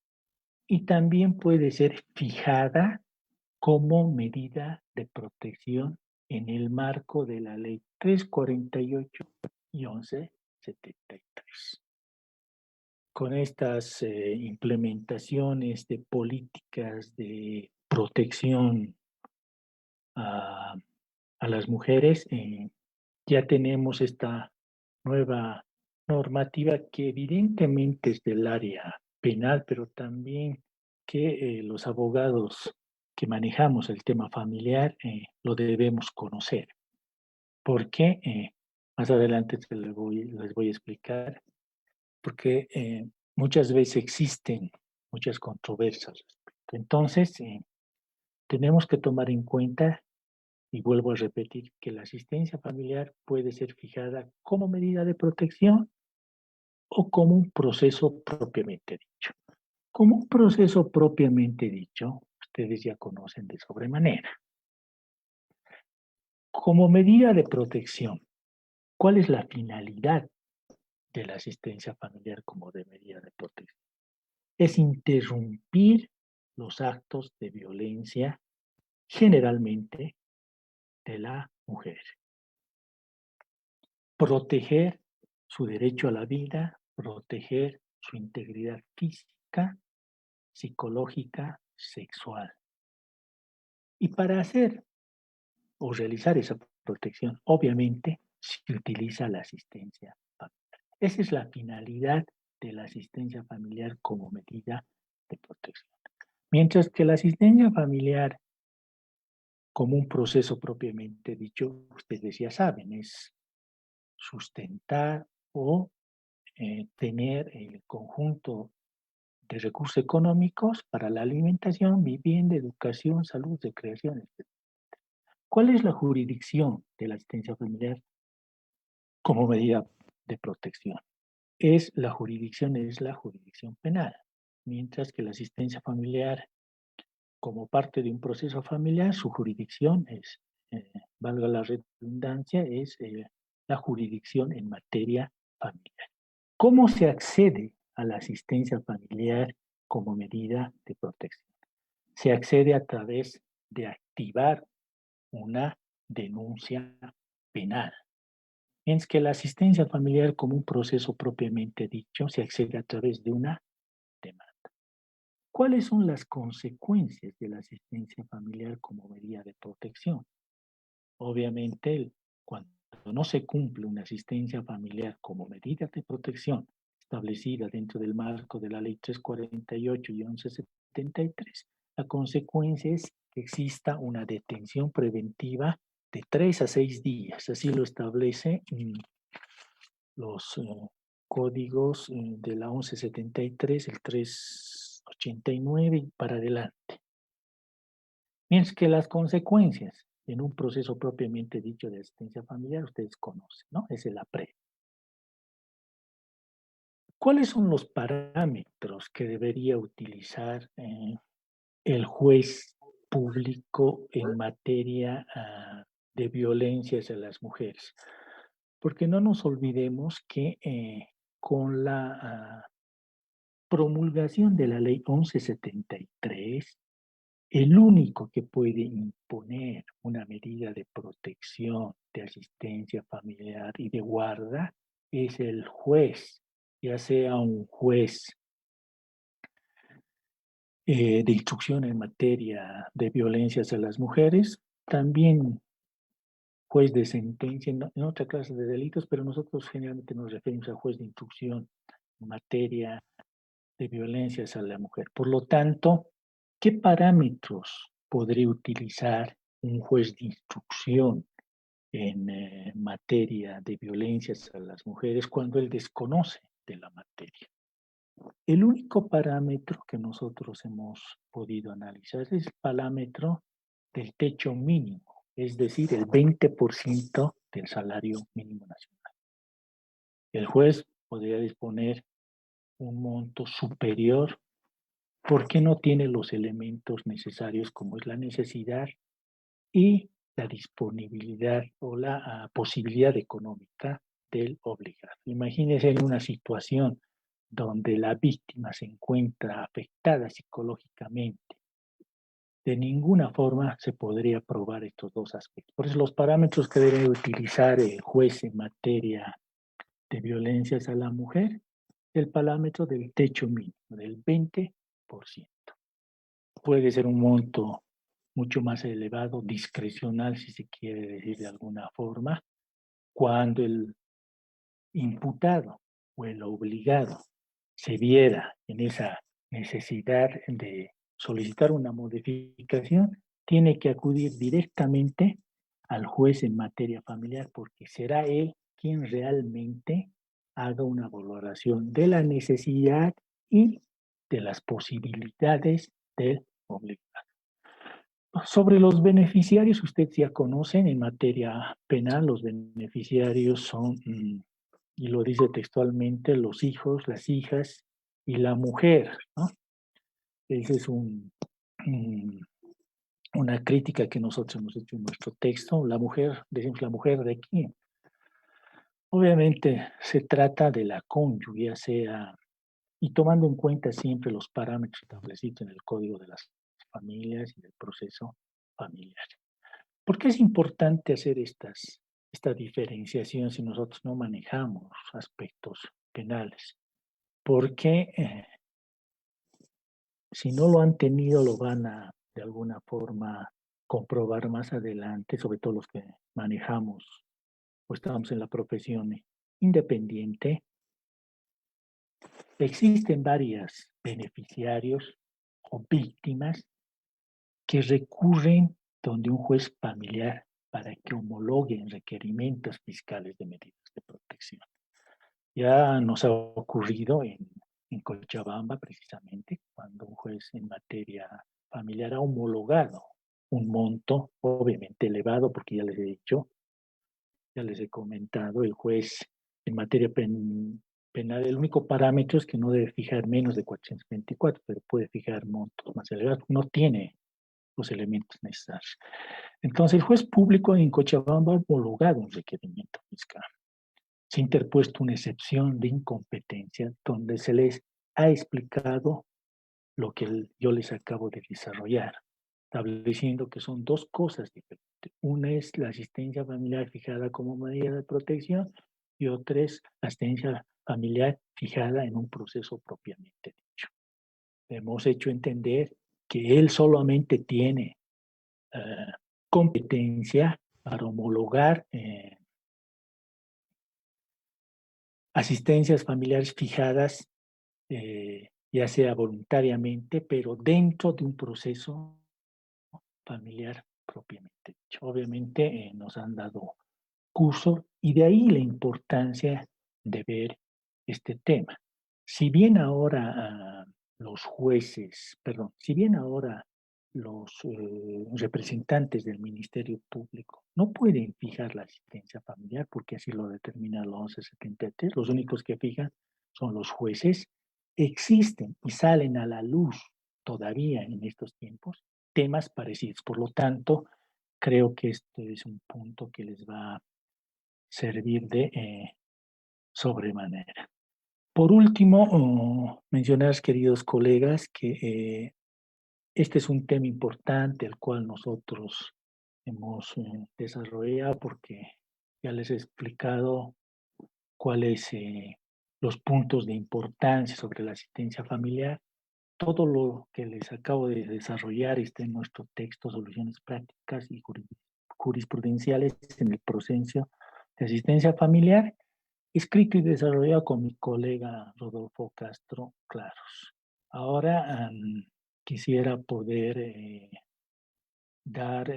[SPEAKER 1] y también puede ser fijada como medida de protección en el marco de la Ley 348 y 1173. Con estas implementaciones de políticas de protección a las mujeres, ya tenemos esta nueva normativa que evidentemente es del área penal, pero también que los abogados que manejamos el tema familiar lo debemos conocer. ¿Por qué? Más adelante les voy a explicar. Porque muchas veces existen muchas controversias al respecto. Entonces, tenemos que tomar en cuenta, y vuelvo a repetir, que la asistencia familiar puede ser fijada como medida de protección o como un proceso propiamente dicho. Como un proceso propiamente dicho, ustedes ya conocen de sobremanera. Como medida de protección, ¿cuál es la finalidad de la asistencia familiar como de medida de protección? Es interrumpir los actos de violencia, generalmente de la mujer. Proteger su derecho a la vida, proteger su integridad física, psicológica, sexual. Y para hacer o realizar esa protección, obviamente, se utiliza la asistencia familiar. Esa es la finalidad de la asistencia familiar como medida de protección. Mientras que la asistencia familiar, como un proceso propiamente dicho, ustedes ya saben, es sustentar o tener el conjunto de recursos económicos para la alimentación, vivienda, educación, salud, recreación, etc. ¿Cuál es la jurisdicción de la asistencia familiar como medida de protección? La jurisdicción penal, mientras que la asistencia familiar como parte de un proceso familiar, su jurisdicción es, valga la redundancia, es la jurisdicción en materia familiar. ¿Cómo se accede a la asistencia familiar como medida de protección? Se accede a través de activar una denuncia penal. Es que la asistencia familiar como un proceso propiamente dicho se accede a través de una demanda. ¿Cuáles son las consecuencias de la asistencia familiar como medida de protección? Obviamente, cuando no se cumple una asistencia familiar como medida de protección establecida dentro del marco de la Ley 348 y 1173, la consecuencia es que exista una detención preventiva de 3 a 6 días. Así lo establece los códigos de la 1173, el 389 y para adelante. Mientras que las consecuencias en un proceso propiamente dicho de asistencia familiar, ustedes conocen, ¿no? Es el APRE. ¿Cuáles son los parámetros que debería utilizar el juez público en materia de violencia hacia las mujeres? Porque no nos olvidemos que con la promulgación de la ley 1173, el único que puede imponer una medida de protección, de asistencia familiar y de guarda es el juez, ya sea un juez de instrucción en materia de violencias a las mujeres, también juez de sentencia en otra clase de delitos, pero nosotros generalmente nos referimos a juez de instrucción en materia de violencias a la mujer. Por lo tanto, ¿qué parámetros podría utilizar un juez de instrucción en materia de violencias a las mujeres cuando él desconoce de la materia? El único parámetro que nosotros hemos podido analizar es el parámetro del techo mínimo, es decir, el 20% del salario mínimo nacional. El juez podría disponer un monto superior porque no tiene los elementos necesarios como es la necesidad y la disponibilidad o la posibilidad económica del obligado. Imagínense en una situación donde la víctima se encuentra afectada psicológicamente. De ninguna forma se podría probar estos dos aspectos. Por eso los parámetros que debe utilizar el juez en materia de violencias a la mujer, el parámetro del techo mínimo, del 20%. Puede ser un monto mucho más elevado, discrecional, si se quiere decir de alguna forma, cuando el imputado o el obligado se viera en esa necesidad de solicitar una modificación, tiene que acudir directamente al juez en materia familiar, porque será él quien realmente haga una valoración de la necesidad y de las posibilidades del obligado. Sobre los beneficiarios, ustedes ya conocen en materia penal, los beneficiarios son, y lo dice textualmente, los hijos, las hijas y la mujer, ¿no? Ese es un una crítica que nosotros hemos hecho en nuestro texto. La mujer, decimos la mujer de aquí. Obviamente se trata de la cónyuge, ya sea, y tomando en cuenta siempre los parámetros establecidos en el Código de las Familias y del proceso familiar. ¿Por qué es importante hacer esta diferenciación si nosotros no manejamos aspectos penales? Porque si no lo han tenido, lo van a de alguna forma comprobar más adelante, sobre todo los que manejamos o estamos en la profesión independiente. Existen varios beneficiarios o víctimas que recurren donde un juez familiar para que homologuen requerimientos fiscales de medidas de protección. Ya nos ha ocurrido en Cochabamba, precisamente, cuando un juez en materia familiar ha homologado un monto, obviamente elevado, porque ya les he dicho, ya les he comentado, el juez en materia penal, el único parámetro es que no debe fijar menos de 424, pero puede fijar montos más elevados, no tiene los elementos necesarios. Entonces, el juez público en Cochabamba ha homologado un requerimiento fiscal. Se ha interpuesto una excepción de incompetencia donde se les ha explicado lo que yo les acabo de desarrollar, estableciendo que son dos cosas diferentes. Una es la asistencia familiar fijada como medida de protección y otra es la asistencia familiar fijada en un proceso propiamente dicho. Hemos hecho entender que él solamente tiene competencia para homologar asistencias familiares fijadas, ya sea voluntariamente, pero dentro de un proceso familiar propiamente dicho. Obviamente nos han dado curso y de ahí la importancia de ver este tema. Si bien ahora los jueces, perdón, si bien ahora los representantes del Ministerio Público no pueden fijar la asistencia familiar porque así lo determina la 1173, los únicos que fijan son los jueces, existen y salen a la luz todavía en estos tiempos temas parecidos. Por lo tanto, creo que este es un punto que les va a servir de sobremanera. Por último, mencionar, queridos colegas, que este es un tema importante el cual nosotros hemos desarrollado porque ya les he explicado cuáles los puntos de importancia sobre la asistencia familiar. Todo lo que les acabo de desarrollar está en nuestro texto, Soluciones Prácticas y Jurisprudenciales en el proceso de asistencia familiar, escrito y desarrollado con mi colega Rodolfo Castro Claros. Ahora quisiera poder dar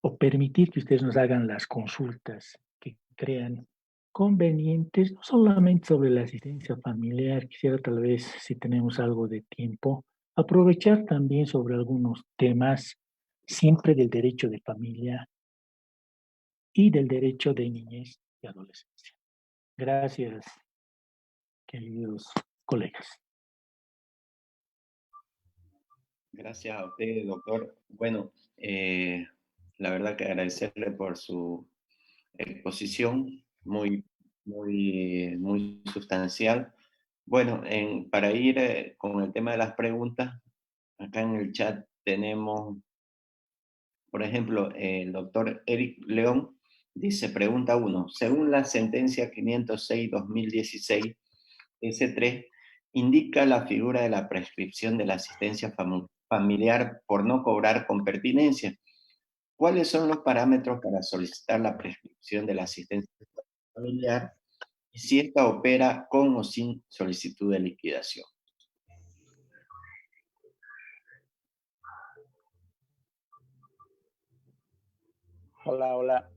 [SPEAKER 1] o permitir que ustedes nos hagan las consultas que crean convenientes, no solamente sobre la asistencia familiar, quisiera tal vez, si tenemos algo de tiempo, aprovechar también sobre algunos temas siempre del derecho de familia y del derecho de niñez y adolescencia. Gracias, queridos colegas.
[SPEAKER 3] Gracias a usted, doctor. Bueno, la verdad que agradecerle por su exposición muy sustancial. Bueno, para ir con el tema de las preguntas, acá en el chat tenemos, por ejemplo, el doctor Eric León dice, pregunta 1, según la sentencia 506-2016, S3, indica la figura de la prescripción de la asistencia familiar por no cobrar con pertinencia. ¿Cuáles son los parámetros para solicitar la prescripción de la asistencia familiar y si esta opera con o sin solicitud de liquidación?
[SPEAKER 2] Hola, hola.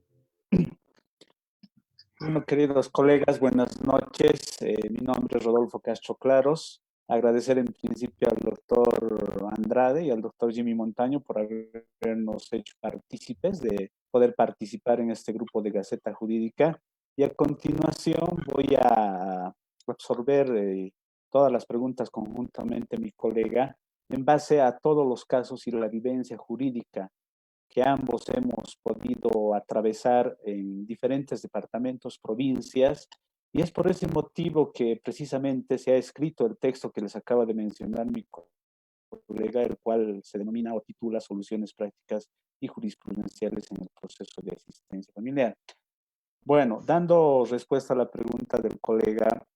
[SPEAKER 2] Bueno, queridos colegas, buenas noches. Mi nombre es Rodolfo Castro Claros. Agradecer en principio al doctor Andrade y al doctor Jimmy Montaño por habernos hecho partícipes de poder participar en este grupo de Gaceta Jurídica. Y a continuación voy a absorber todas las preguntas conjuntamente mi colega en base a todos los casos y la vivencia jurídica que ambos hemos podido atravesar en diferentes departamentos, provincias, y es por ese motivo que precisamente se ha escrito el texto que les acaba de mencionar mi colega, el cual se denomina o titula Soluciones Prácticas y Jurisprudenciales en el Proceso de Asistencia Familiar. Bueno, dando respuesta a la pregunta del colega,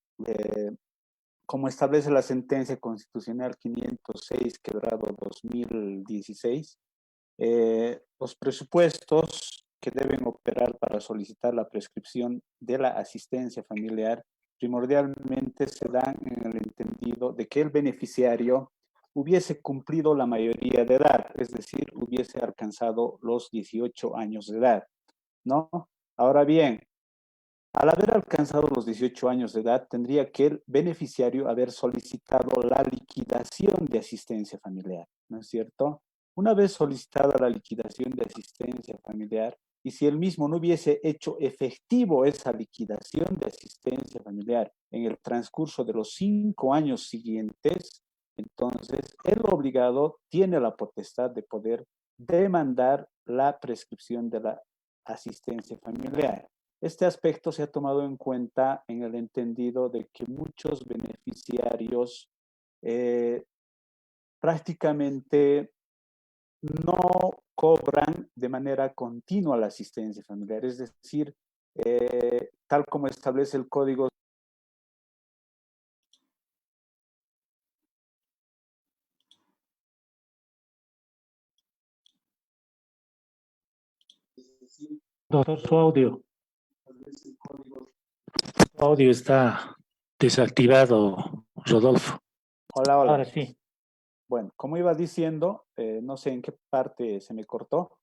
[SPEAKER 2] como establece la sentencia constitucional 506/2016, los presupuestos que deben operar para solicitar la prescripción de la asistencia familiar primordialmente se dan en el entendido de que el beneficiario hubiese cumplido la mayoría de edad, es decir, hubiese alcanzado los 18 años de edad, ¿no? Ahora bien, al haber alcanzado los 18 años de edad, tendría que el beneficiario haber solicitado la liquidación de asistencia familiar, ¿no es cierto? Una vez solicitada la liquidación de asistencia familiar, y si él mismo no hubiese hecho efectivo esa liquidación de asistencia familiar en el transcurso de los 5 años siguientes, entonces el obligado tiene la potestad de poder demandar la prescripción de la asistencia familiar. Este aspecto se ha tomado en cuenta en el entendido de que muchos beneficiarios prácticamente no cobran de manera continua la asistencia familiar, es decir, tal como establece el Código.
[SPEAKER 1] Doctor, su audio está desactivado, Rodolfo.
[SPEAKER 2] Hola, hola.
[SPEAKER 1] Ahora sí.
[SPEAKER 2] Bueno, como iba diciendo, no sé en qué parte se me cortó.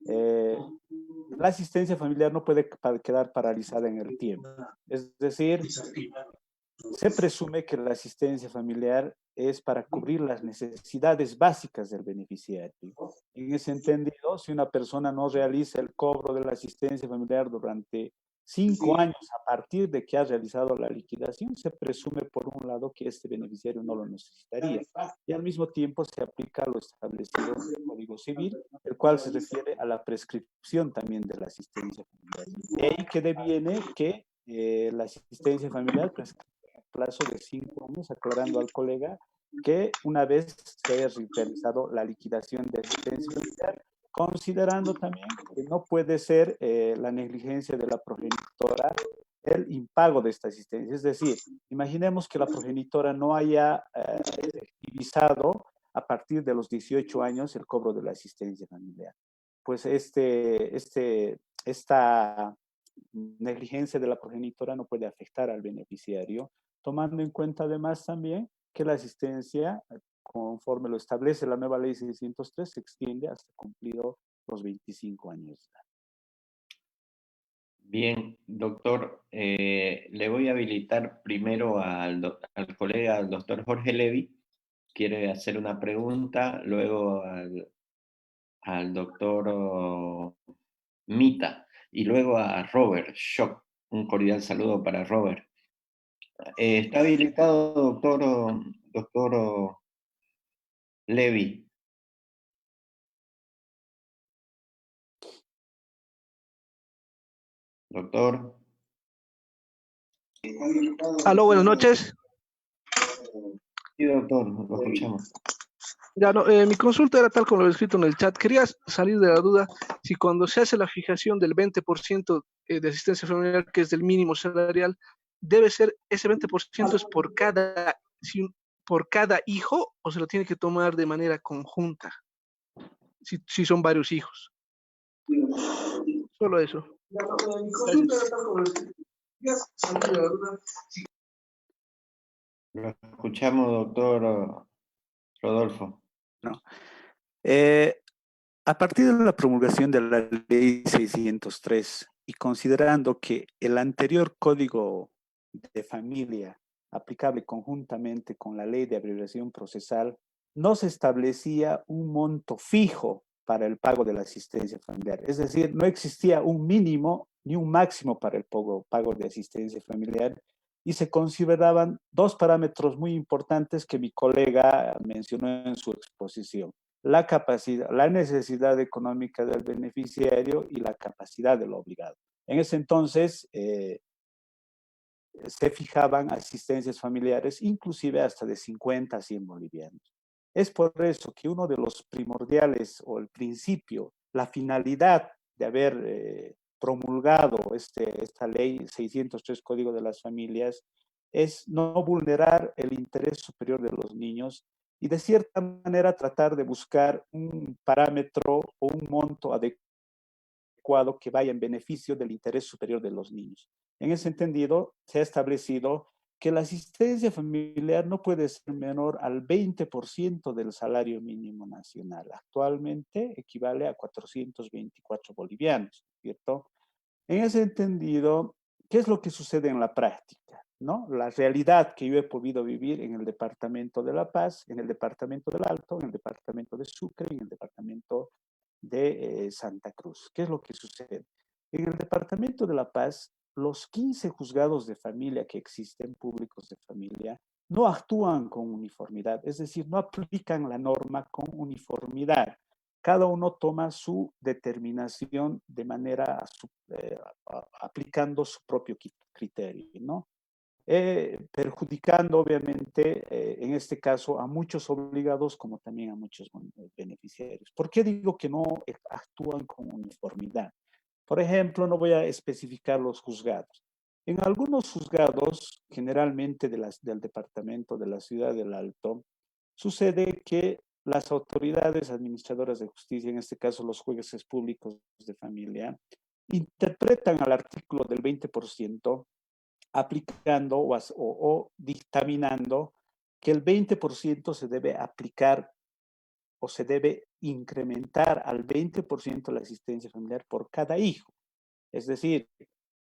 [SPEAKER 2] La asistencia familiar no puede quedar paralizada en el tiempo. Es decir, se presume que la asistencia familiar es para cubrir las necesidades básicas del beneficiario. En ese entendido, si una persona no realiza el cobro de la asistencia familiar durante 5 años a partir de que ha realizado la liquidación, se presume por un lado que este beneficiario no lo necesitaría. Y al mismo tiempo se aplica lo establecido en el Código Civil, el cual se refiere a la prescripción también de la asistencia familiar. De ahí que deviene que la asistencia familiar prescribe plazo de 5 años, aclarando al colega que una vez se haya realizado la liquidación de asistencia familiar, considerando también que no puede ser la negligencia de la progenitora el impago de esta asistencia. Es decir, imaginemos que la progenitora no haya efectivizado a partir de los 18 años el cobro de la asistencia familiar. Pues esta negligencia de la progenitora no puede afectar al beneficiario, tomando en cuenta además también que la asistencia, conforme lo establece la nueva ley 603, se extiende hasta cumplido los 25 años.
[SPEAKER 3] Bien, doctor, le voy a habilitar primero al colega, al doctor Jorge Levy. Quiere hacer una pregunta, luego al doctor Mita y luego a Robert Schock. Un cordial saludo para Robert. ¿Está habilitado, doctor Levy? Doctor.
[SPEAKER 4] Aló, buenas noches.
[SPEAKER 3] Sí, doctor, lo escuchamos.
[SPEAKER 4] Ya no, mi consulta era tal como lo he escrito en el chat. Quería salir de la duda si cuando se hace la fijación del 20% de asistencia familiar, que es del mínimo salarial, debe ser ese 20% es por cada hijo o se lo tiene que tomar de manera conjunta, si son varios hijos. Solo eso.
[SPEAKER 3] Lo escuchamos, doctor Rodolfo.
[SPEAKER 2] No. A partir de la promulgación de la ley 603 y considerando que el anterior Código de Familia, aplicable conjuntamente con la ley de abreviación procesal, no se establecía un monto fijo para el pago de la asistencia familiar. Es decir, no existía un mínimo ni un máximo para el pago de asistencia familiar, y se consideraban dos parámetros muy importantes que mi colega mencionó en su exposición: la capacidad, la necesidad económica del beneficiario y la capacidad del obligado. En ese entonces se fijaban asistencias familiares inclusive hasta de 50 a 100 bolivianos. Es por eso que uno de los primordiales o el principio, la finalidad de haber promulgado esta ley 603 Código de las Familias es no vulnerar el interés superior de los niños y de cierta manera tratar de buscar un parámetro o un monto adecuado que vaya en beneficio del interés superior de los niños. En ese entendido, se ha establecido que la asistencia familiar no puede ser menor al 20% del salario mínimo nacional. Actualmente equivale a 424 bolivianos, ¿cierto? En ese entendido, ¿qué es lo que sucede en la práctica? ¿No? La realidad que yo he podido vivir en el departamento de La Paz, en el departamento del Alto, en el departamento de Sucre y en el departamento de Santa Cruz. ¿Qué es lo que sucede? En el departamento de La Paz, los 15 juzgados de familia que existen, públicos de familia, no actúan con uniformidad, es decir, no aplican la norma con uniformidad. Cada uno toma su determinación de manera aplicando su propio criterio, ¿no? Perjudicando obviamente en este caso a muchos obligados como también a muchos beneficiarios. ¿Por qué digo que no actúan con uniformidad? Por ejemplo, no voy a especificar los juzgados. En algunos juzgados, generalmente del departamento de la ciudad del Alto, sucede que las autoridades administradoras de justicia, en este caso los jueces públicos de familia, interpretan al artículo del 20% aplicando o dictaminando que el 20% se debe aplicar o se debe incrementar al 20% la asistencia familiar por cada hijo. Es decir,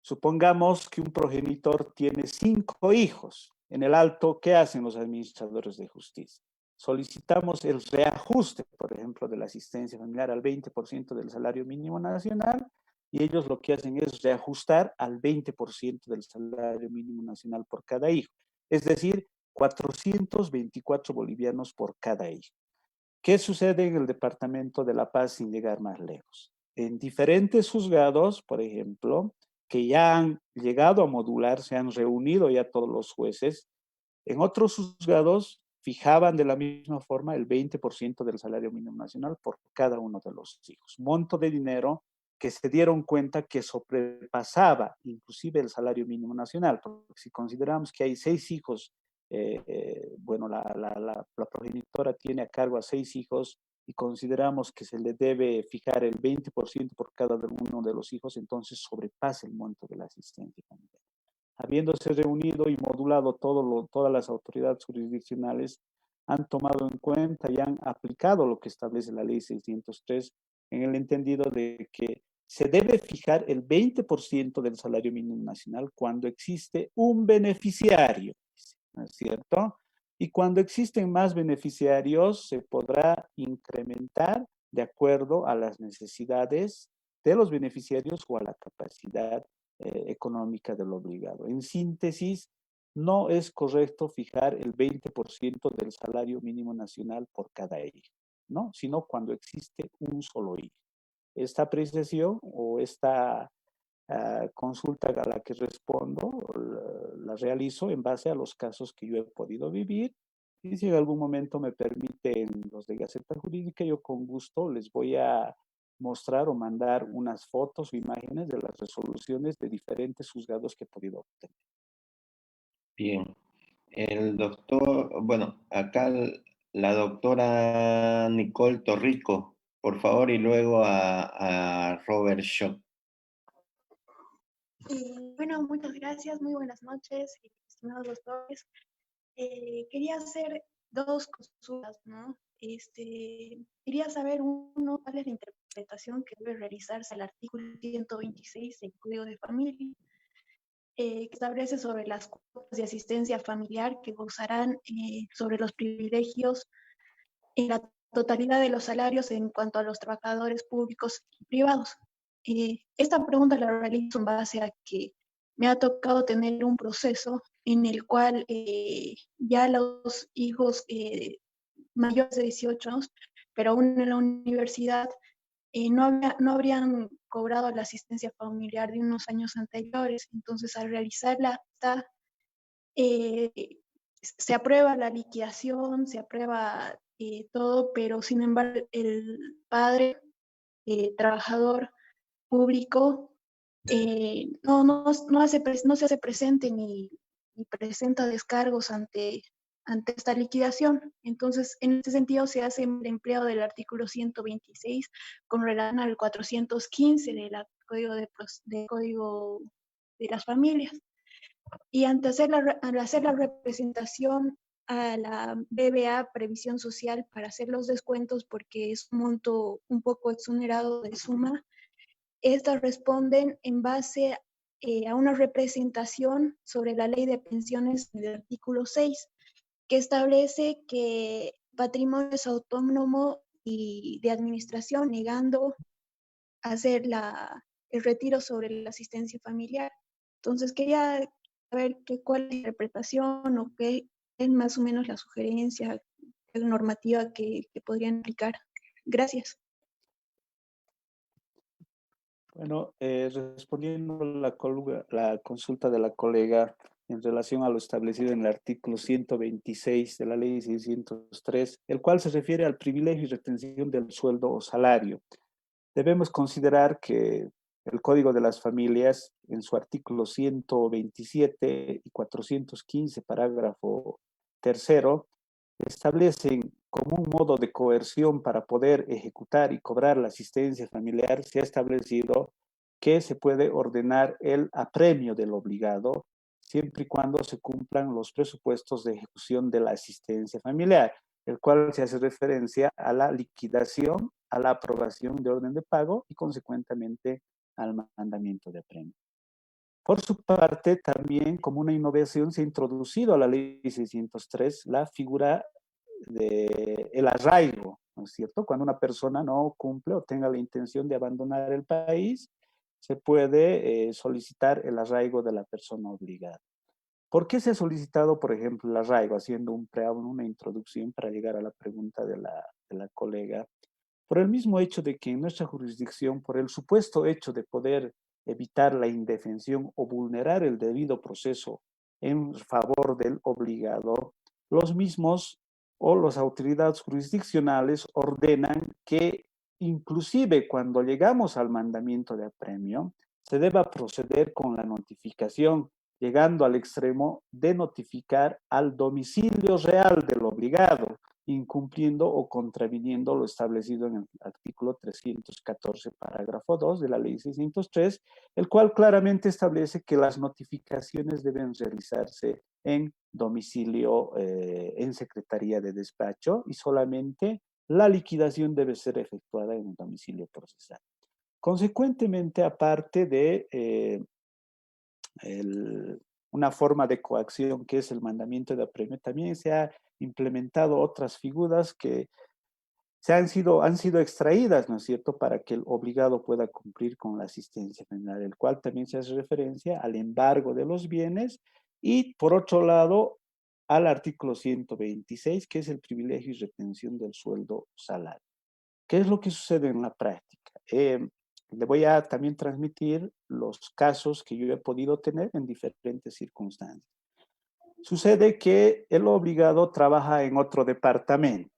[SPEAKER 2] supongamos que un progenitor tiene 5 hijos. En el Alto, ¿qué hacen los administradores de justicia? Solicitamos el reajuste, por ejemplo, de la asistencia familiar al 20% del salario mínimo nacional, y ellos lo que hacen es reajustar al 20% del salario mínimo nacional por cada hijo. Es decir, 424 bolivianos por cada hijo. ¿Qué sucede en el departamento de La Paz sin llegar más lejos? En diferentes juzgados, por ejemplo, que ya han llegado a modular, se han reunido ya todos los jueces, en otros juzgados fijaban de la misma forma el 20% del salario mínimo nacional por cada uno de los hijos. Monto de dinero que se dieron cuenta que sobrepasaba inclusive el salario mínimo nacional, porque si consideramos que hay 6 hijos, bueno, la progenitora tiene a cargo a 6 hijos y consideramos que se le debe fijar el 20% por cada uno de los hijos, entonces sobrepasa el monto de la asistencia familiar. Habiéndose reunido y modulado todas las autoridades jurisdiccionales, han tomado en cuenta y han aplicado lo que establece la ley 603 en el entendido de que se debe fijar el 20% del salario mínimo nacional cuando existe un beneficiario, ¿no es cierto? Y cuando existen más beneficiarios, se podrá incrementar de acuerdo a las necesidades de los beneficiarios o a la capacidad económica del obligado. En síntesis, no es correcto fijar el 20% del salario mínimo nacional por cada hijo, ¿no? Sino cuando existe un solo hijo. Esta apreciación o esta consulta a la que respondo la realizo en base a los casos que yo he podido vivir, y si en algún momento me permiten los de Gaceta Jurídica, yo con gusto les voy a mostrar o mandar unas fotos o imágenes de las resoluciones de diferentes juzgados que he podido obtener.
[SPEAKER 3] Bien. El doctor, bueno, acá la doctora Nicole Torrico, por favor, y luego a Robert Schock.
[SPEAKER 5] Bueno, muchas gracias, muy buenas noches, estimados doctores. Quería hacer dos consultas, ¿no? Quería saber, uno, cuál es la interpretación que debe realizarse al artículo 126 del Código de Familia, que establece sobre las cuotas de asistencia familiar que gozarán sobre los privilegios en la totalidad de los salarios en cuanto a los trabajadores públicos y privados. Esta pregunta la realizo en base a que me ha tocado tener un proceso en el cual ya los hijos mayores de 18 años, pero aún en la universidad, no habrían cobrado la asistencia familiar de unos años anteriores. Entonces, al realizarla, eh, se aprueba la liquidación, se aprueba todo, pero sin embargo, el padre trabajador público no se hace presente ni presenta descargos ante esta liquidación. Entonces, en este sentido, se hace el empleo del artículo 126 con relación al 415 del Código de las Familias. Y al hacer la representación a la BBA, Previsión Social, para hacer los descuentos, porque es un monto un poco exonerado de suma, estas responden en base a una representación sobre la ley de pensiones del artículo 6, que establece que patrimonio es autónomo y de administración, negando hacer el retiro sobre la asistencia familiar. Entonces, quería saber cuál es la interpretación o qué es más o menos la sugerencia normativa que podrían aplicar. Gracias.
[SPEAKER 2] Bueno, respondiendo a la consulta de la colega en relación a lo establecido en el artículo 126 de la ley 603, el cual se refiere al privilegio y retención del sueldo o salario. Debemos considerar que el Código de las Familias, en su artículo 127 y 415, parágrafo tercero, establecen como un modo de coerción para poder ejecutar y cobrar la asistencia familiar. Se ha establecido que se puede ordenar el apremio del obligado siempre y cuando se cumplan los presupuestos de ejecución de la asistencia familiar, el cual se hace referencia a la liquidación, a la aprobación de orden de pago y consecuentemente al mandamiento de apremio. Por su parte, también como una innovación se ha introducido a la ley 603 la figura del arraigo, ¿no es cierto? Cuando una persona no cumple o tenga la intención de abandonar el país, se puede solicitar el arraigo de la persona obligada. ¿Por qué se ha solicitado, por ejemplo, el arraigo? Haciendo un preámbulo, una introducción para llegar a la pregunta de la colega. Por el mismo hecho de que en nuestra jurisdicción, por el supuesto hecho de poder evitar la indefensión o vulnerar el debido proceso en favor del obligado, los mismos o las autoridades jurisdiccionales ordenan que inclusive cuando llegamos al mandamiento de apremio, se deba proceder con la notificación, llegando al extremo de notificar al domicilio real del obligado, incumpliendo o contraviniendo lo establecido en el artículo 314, parágrafo 2 de la ley 603, el cual claramente establece que las notificaciones deben realizarse en domicilio, en secretaría de despacho, y solamente la liquidación debe ser efectuada en el domicilio procesal. Consecuentemente, aparte de una forma de coacción que es el mandamiento de apremio, también se ha implementado otras figuras que han sido extraídas, ¿no es cierto?, para que el obligado pueda cumplir con la asistencia familiar, el cual también se hace referencia al embargo de los bienes y, por otro lado, al artículo 126, que es el privilegio y retención del sueldo salario. ¿Qué es lo que sucede en la práctica? Le voy a también transmitir los casos que yo he podido tener en diferentes circunstancias. Sucede que el obligado trabaja en otro departamento.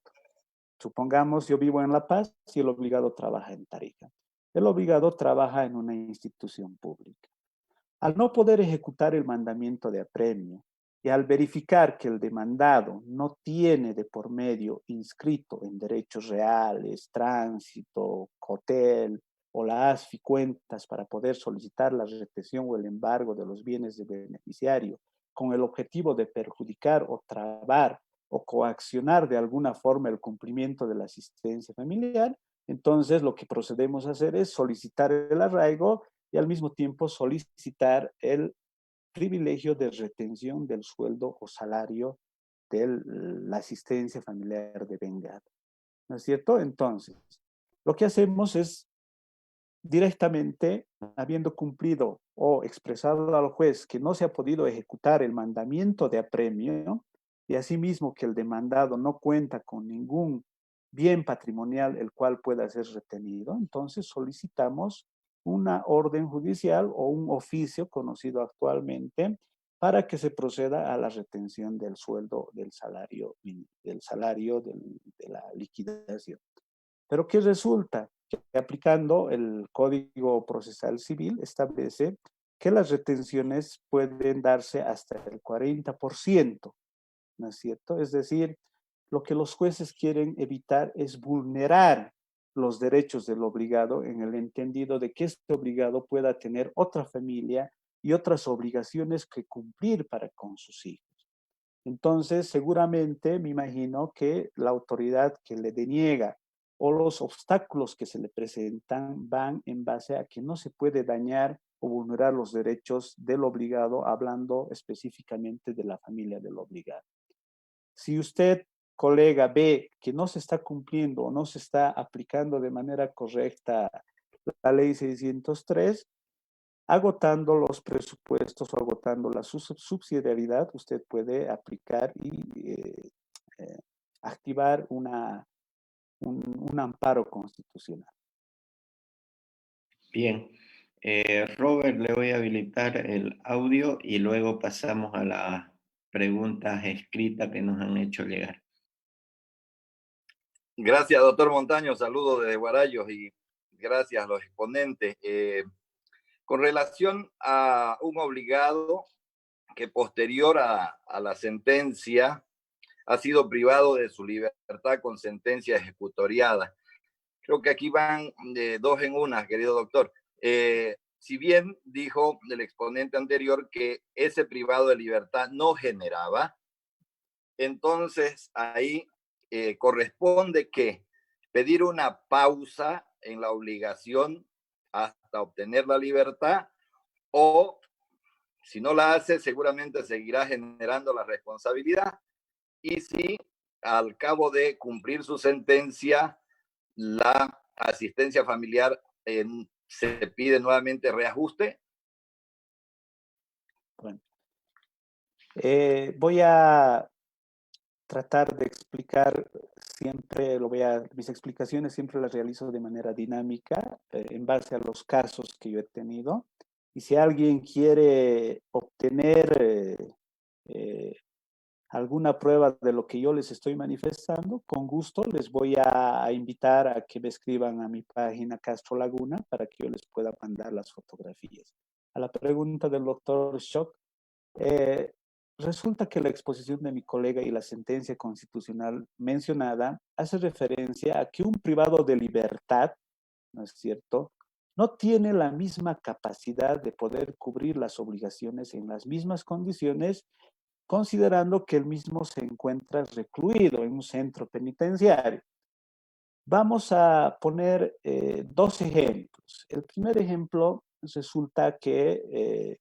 [SPEAKER 2] Supongamos, yo vivo en La Paz y el obligado trabaja en Tarija. El obligado trabaja en una institución pública. Al no poder ejecutar el mandamiento de apremio y al verificar que el demandado no tiene de por medio inscrito en derechos reales, tránsito, hotel o la ASFI cuentas para poder solicitar la retención o el embargo de los bienes del beneficiario con el objetivo de perjudicar o trabar o coaccionar de alguna forma el cumplimiento de la asistencia familiar, entonces lo que procedemos a hacer es solicitar el arraigo y al mismo tiempo solicitar el privilegio de retención del sueldo o salario de la asistencia familiar devengada. ¿No es cierto? Entonces, lo que hacemos es directamente, habiendo cumplido o expresado al juez que no se ha podido ejecutar el mandamiento de apremio, y asimismo que el demandado no cuenta con ningún bien patrimonial el cual pueda ser retenido, entonces solicitamos una orden judicial o un oficio conocido actualmente para que se proceda a la retención del sueldo, del salario, de la liquidación. Pero ¿qué resulta? Que aplicando el Código Procesal Civil establece que las retenciones pueden darse hasta el 40%, ¿no es cierto? Es decir, lo que los jueces quieren evitar es vulnerar los derechos del obligado en el entendido de que este obligado pueda tener otra familia y otras obligaciones que cumplir para con sus hijos. Entonces, seguramente me imagino que la autoridad que le deniega o los obstáculos que se le presentan van en base a que no se puede dañar o vulnerar los derechos del obligado, hablando específicamente de la familia del obligado. Si usted, colega, ve que no se está cumpliendo o no se está aplicando de manera correcta la ley 603, agotando los presupuestos o agotando la subsidiariedad, usted puede aplicar y activar un amparo constitucional.
[SPEAKER 3] Bien. Robert, le voy a habilitar el audio y luego pasamos a las preguntas escritas que nos han hecho llegar.
[SPEAKER 6] Gracias, doctor Montaño. Saludos desde Guarayos y gracias a los exponentes. Con relación a un obligado que posterior a la sentencia ha sido privado de su libertad con sentencia ejecutoriada. Creo que aquí van dos en una, querido doctor. Si bien dijo el exponente anterior que ese privado de libertad no generaba, entonces ahí corresponde que pedir una pausa en la obligación hasta obtener la libertad, o si no la hace, seguramente seguirá generando la responsabilidad. Y si al cabo de cumplir su sentencia, la asistencia familiar se pide nuevamente reajuste.
[SPEAKER 2] Bueno, voy a tratar de explicar siempre, mis explicaciones siempre las realizo de manera dinámica, en base a los casos que yo he tenido. Y si alguien quiere obtener alguna prueba de lo que yo les estoy manifestando, con gusto les voy a invitar a que me escriban a mi página Castro Laguna para que yo les pueda mandar las fotografías. A la pregunta del doctor Schock, resulta que la exposición de mi colega y la sentencia constitucional mencionada hace referencia a que un privado de libertad, ¿no es cierto?, no tiene la misma capacidad de poder cubrir las obligaciones en las mismas condiciones, considerando que el mismo se encuentra recluido en un centro penitenciario. Vamos a poner dos ejemplos. El primer ejemplo resulta que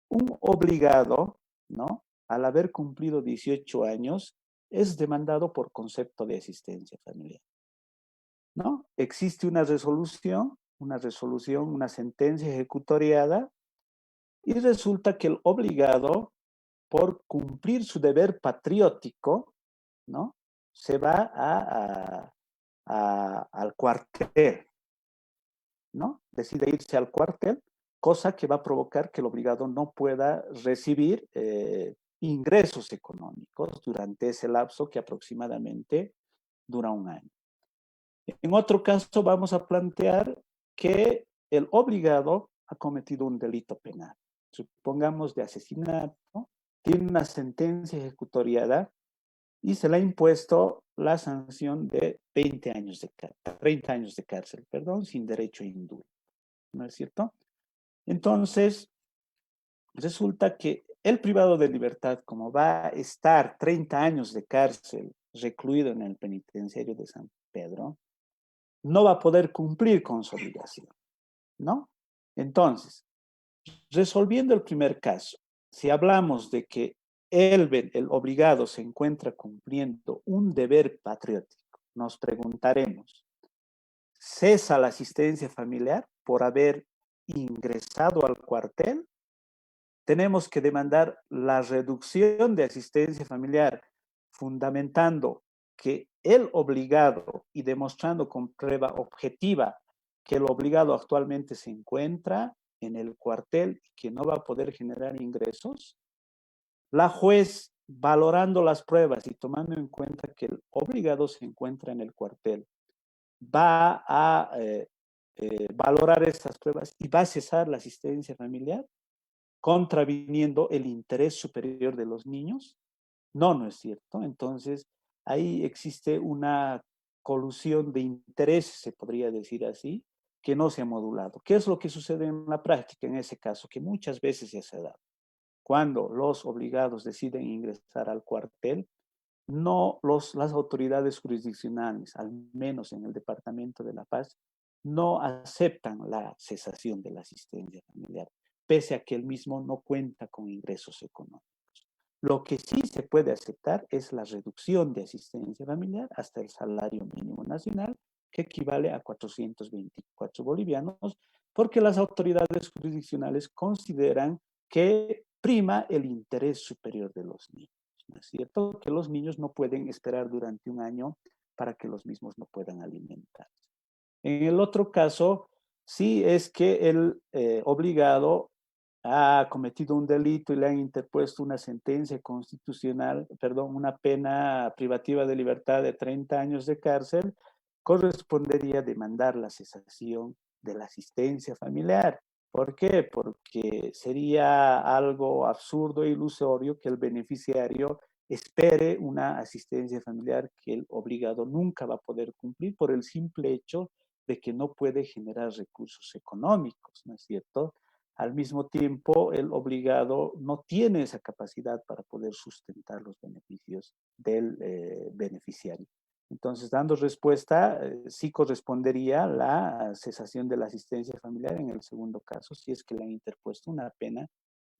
[SPEAKER 2] un obligado, ¿no?, al haber cumplido 18 años, es demandado por concepto de asistencia familiar, ¿no? Existe una resolución, una sentencia ejecutoriada, y resulta que el obligado, por cumplir su deber patriótico, ¿no?, se va al cuartel, ¿no? Decide irse al cuartel, cosa que va a provocar que el obligado no pueda recibir ingresos económicos durante ese lapso que aproximadamente dura un año. En otro caso, vamos a plantear que el obligado ha cometido un delito penal, supongamos de asesinato, tiene una sentencia ejecutoriada y se le ha impuesto la sanción de 30 años de cárcel, sin derecho a indulto, ¿no es cierto? Entonces, resulta que el privado de libertad, como va a estar 30 años de cárcel recluido en el penitenciario de San Pedro, no va a poder cumplir con su obligación, ¿no? Entonces, resolviendo el primer caso, si hablamos de que el obligado se encuentra cumpliendo un deber patriótico, nos preguntaremos, ¿cesa la asistencia familiar? por haber ingresado al cuartel, tenemos que demandar la reducción de asistencia familiar, fundamentando que el obligado y demostrando con prueba objetiva que el obligado actualmente se encuentra en el cuartel y que no va a poder generar ingresos. La juez, valorando las pruebas y tomando en cuenta que el obligado se encuentra en el cuartel, va a valorar estas pruebas y va a cesar la asistencia familiar, contraviniendo el interés superior de los niños. No, no es cierto. Entonces, ahí existe una colusión de intereses, se podría decir así, que no se ha modulado. ¿Qué es lo que sucede en la práctica en ese caso? Que muchas veces ya se da. Cuando los obligados deciden ingresar al cuartel, no las autoridades jurisdiccionales, al menos en el Departamento de La Paz, no aceptan la cesación de la asistencia familiar, pese a que el mismo no cuenta con ingresos económicos. Lo que sí se puede aceptar es la reducción de asistencia familiar hasta el salario mínimo nacional, que equivale a 424 bolivianos, porque las autoridades jurisdiccionales consideran que prima el interés superior de los niños. ¿No es cierto? Que los niños no pueden esperar durante un año para que los mismos no puedan alimentarse. En el otro caso, sí es que el obligado ha cometido un delito y le han interpuesto una sentencia constitucional, perdón, una pena privativa de libertad de 30 años de cárcel, correspondería demandar la cesación de la asistencia familiar. ¿Por qué? Porque sería algo absurdo e ilusorio que el beneficiario espere una asistencia familiar que el obligado nunca va a poder cumplir por el simple hecho de que no puede generar recursos económicos, ¿no es cierto? Al mismo tiempo, el obligado no tiene esa capacidad para poder sustentar los beneficios del beneficiario. Entonces, dando respuesta, sí correspondería la cesación de la asistencia familiar en el segundo caso, si es que le han interpuesto una pena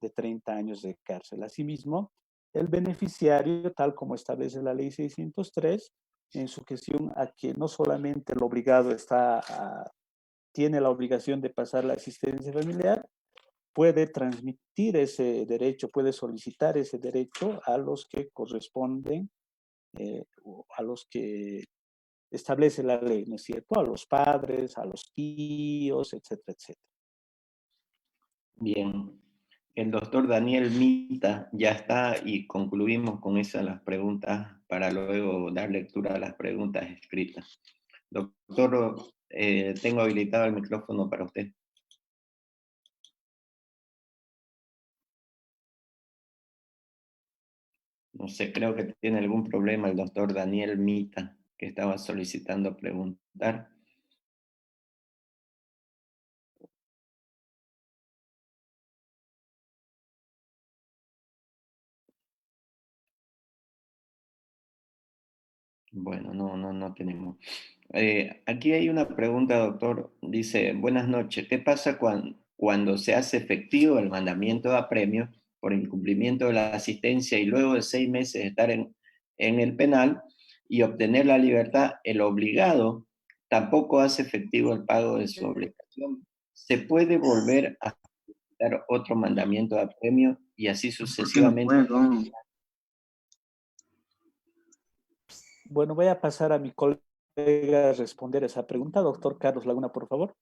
[SPEAKER 2] de 30 años de cárcel. Asimismo, el beneficiario, tal como establece la ley 603, en sujeción a que no solamente el obligado tiene la obligación de pasar la asistencia familiar, puede transmitir ese derecho, puede solicitar ese derecho a los que corresponden, a los que establece la ley, ¿no es cierto? A los padres, a los tíos, etcétera, etcétera.
[SPEAKER 3] Bien, el doctor Daniel Mita ya está y concluimos con esas las preguntas para luego dar lectura a las preguntas escritas. Doctor, tengo habilitado el micrófono para usted. No sé, creo que tiene algún problema el doctor Daniel Mita, que estaba solicitando preguntar. Bueno, no tenemos. Aquí hay una pregunta, doctor. Dice, buenas noches. ¿Qué pasa cuando se hace efectivo el mandamiento de apremio por incumplimiento de la asistencia y luego de 6 meses de estar en el penal y obtener la libertad, el obligado tampoco hace efectivo el pago de su obligación? ¿Se puede volver a dar otro mandamiento de apremio y así sucesivamente?
[SPEAKER 2] Bueno, voy a pasar a mi colega a responder esa pregunta. Doctor Carlos Laguna, por favor.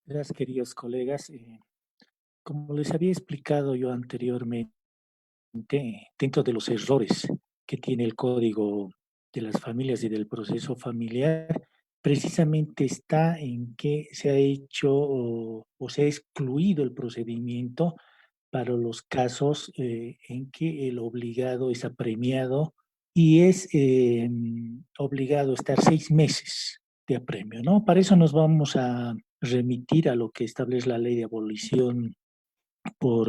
[SPEAKER 1] Gracias, queridos colegas. Como les había explicado yo anteriormente, dentro de los errores que tiene el Código de las Familias y del proceso familiar, precisamente está en que se ha hecho o se ha excluido el procedimiento para los casos en que el obligado es apremiado y es obligado a estar 6 meses de apremio, ¿no? Para eso nos vamos a remitir a lo que establece la ley de abolición por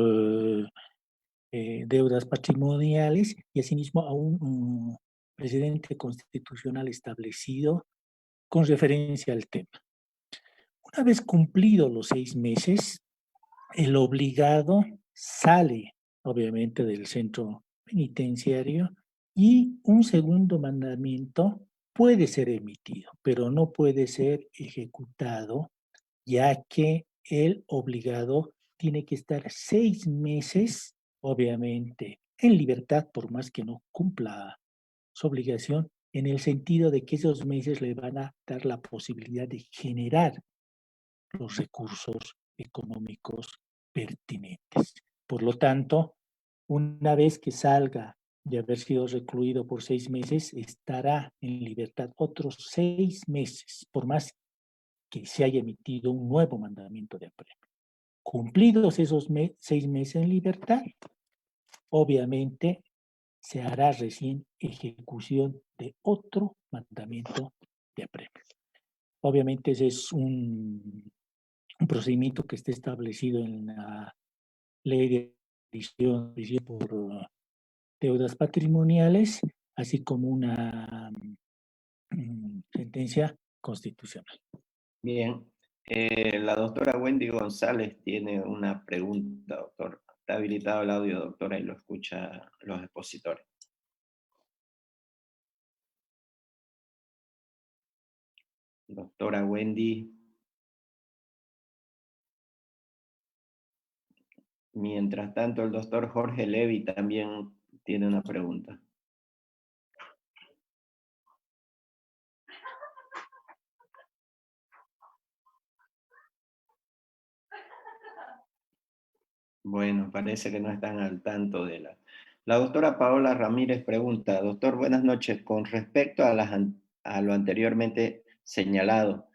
[SPEAKER 1] deudas patrimoniales y asimismo a un precedente constitucional establecido con referencia al tema. Una vez cumplidos los 6 meses, el obligado sale, obviamente, del centro penitenciario y un segundo mandamiento puede ser emitido, pero no puede ser ejecutado ya que el obligado tiene que estar 6 meses, obviamente, en libertad, por más que no cumpla su obligación, en el sentido de que esos meses le van a dar la posibilidad de generar los recursos económicos pertinentes. Por lo tanto, una vez que salga de haber sido recluido por 6 meses, estará en libertad otros 6 meses, por más que se haya emitido un nuevo mandamiento de apremio. Cumplidos esos 6 meses en libertad, obviamente se hará recién ejecución de otro mandamiento de apremio. Obviamente ese es un procedimiento que está establecido en la ley de prisión por deudas patrimoniales, así como una sentencia constitucional.
[SPEAKER 3] Bien. La doctora Wendy González tiene una pregunta, doctor. Está habilitado el audio, doctora, y lo escucha los expositores. Doctora Wendy. Mientras tanto, el doctor Jorge Levy también tiene una pregunta. Bueno, parece que no están al tanto de la... La doctora Paola Ramírez pregunta, doctor, buenas noches. Con respecto a lo anteriormente señalado,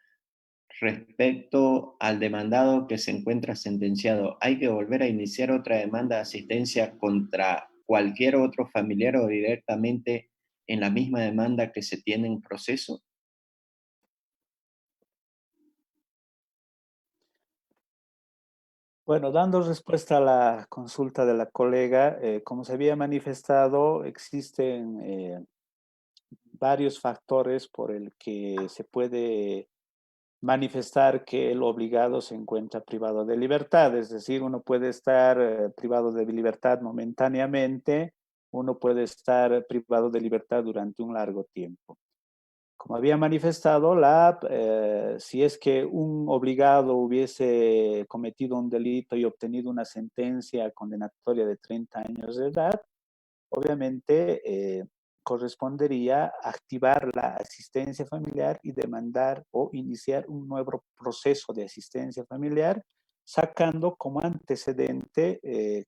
[SPEAKER 3] respecto al demandado que se encuentra sentenciado, ¿hay que volver a iniciar otra demanda de asistencia contra cualquier otro familiar o directamente en la misma demanda que se tiene en proceso?
[SPEAKER 2] Bueno, dando respuesta a la consulta de la colega, como se había manifestado, existen varios factores por el que se puede manifestar que el obligado se encuentra privado de libertad. Es decir, uno puede estar privado de libertad momentáneamente, uno puede estar privado de libertad durante un largo tiempo. Como había manifestado, si es que un obligado hubiese cometido un delito y obtenido una sentencia condenatoria de 30 años de edad, obviamente correspondería activar la asistencia familiar y demandar o iniciar un nuevo proceso de asistencia familiar, sacando como antecedente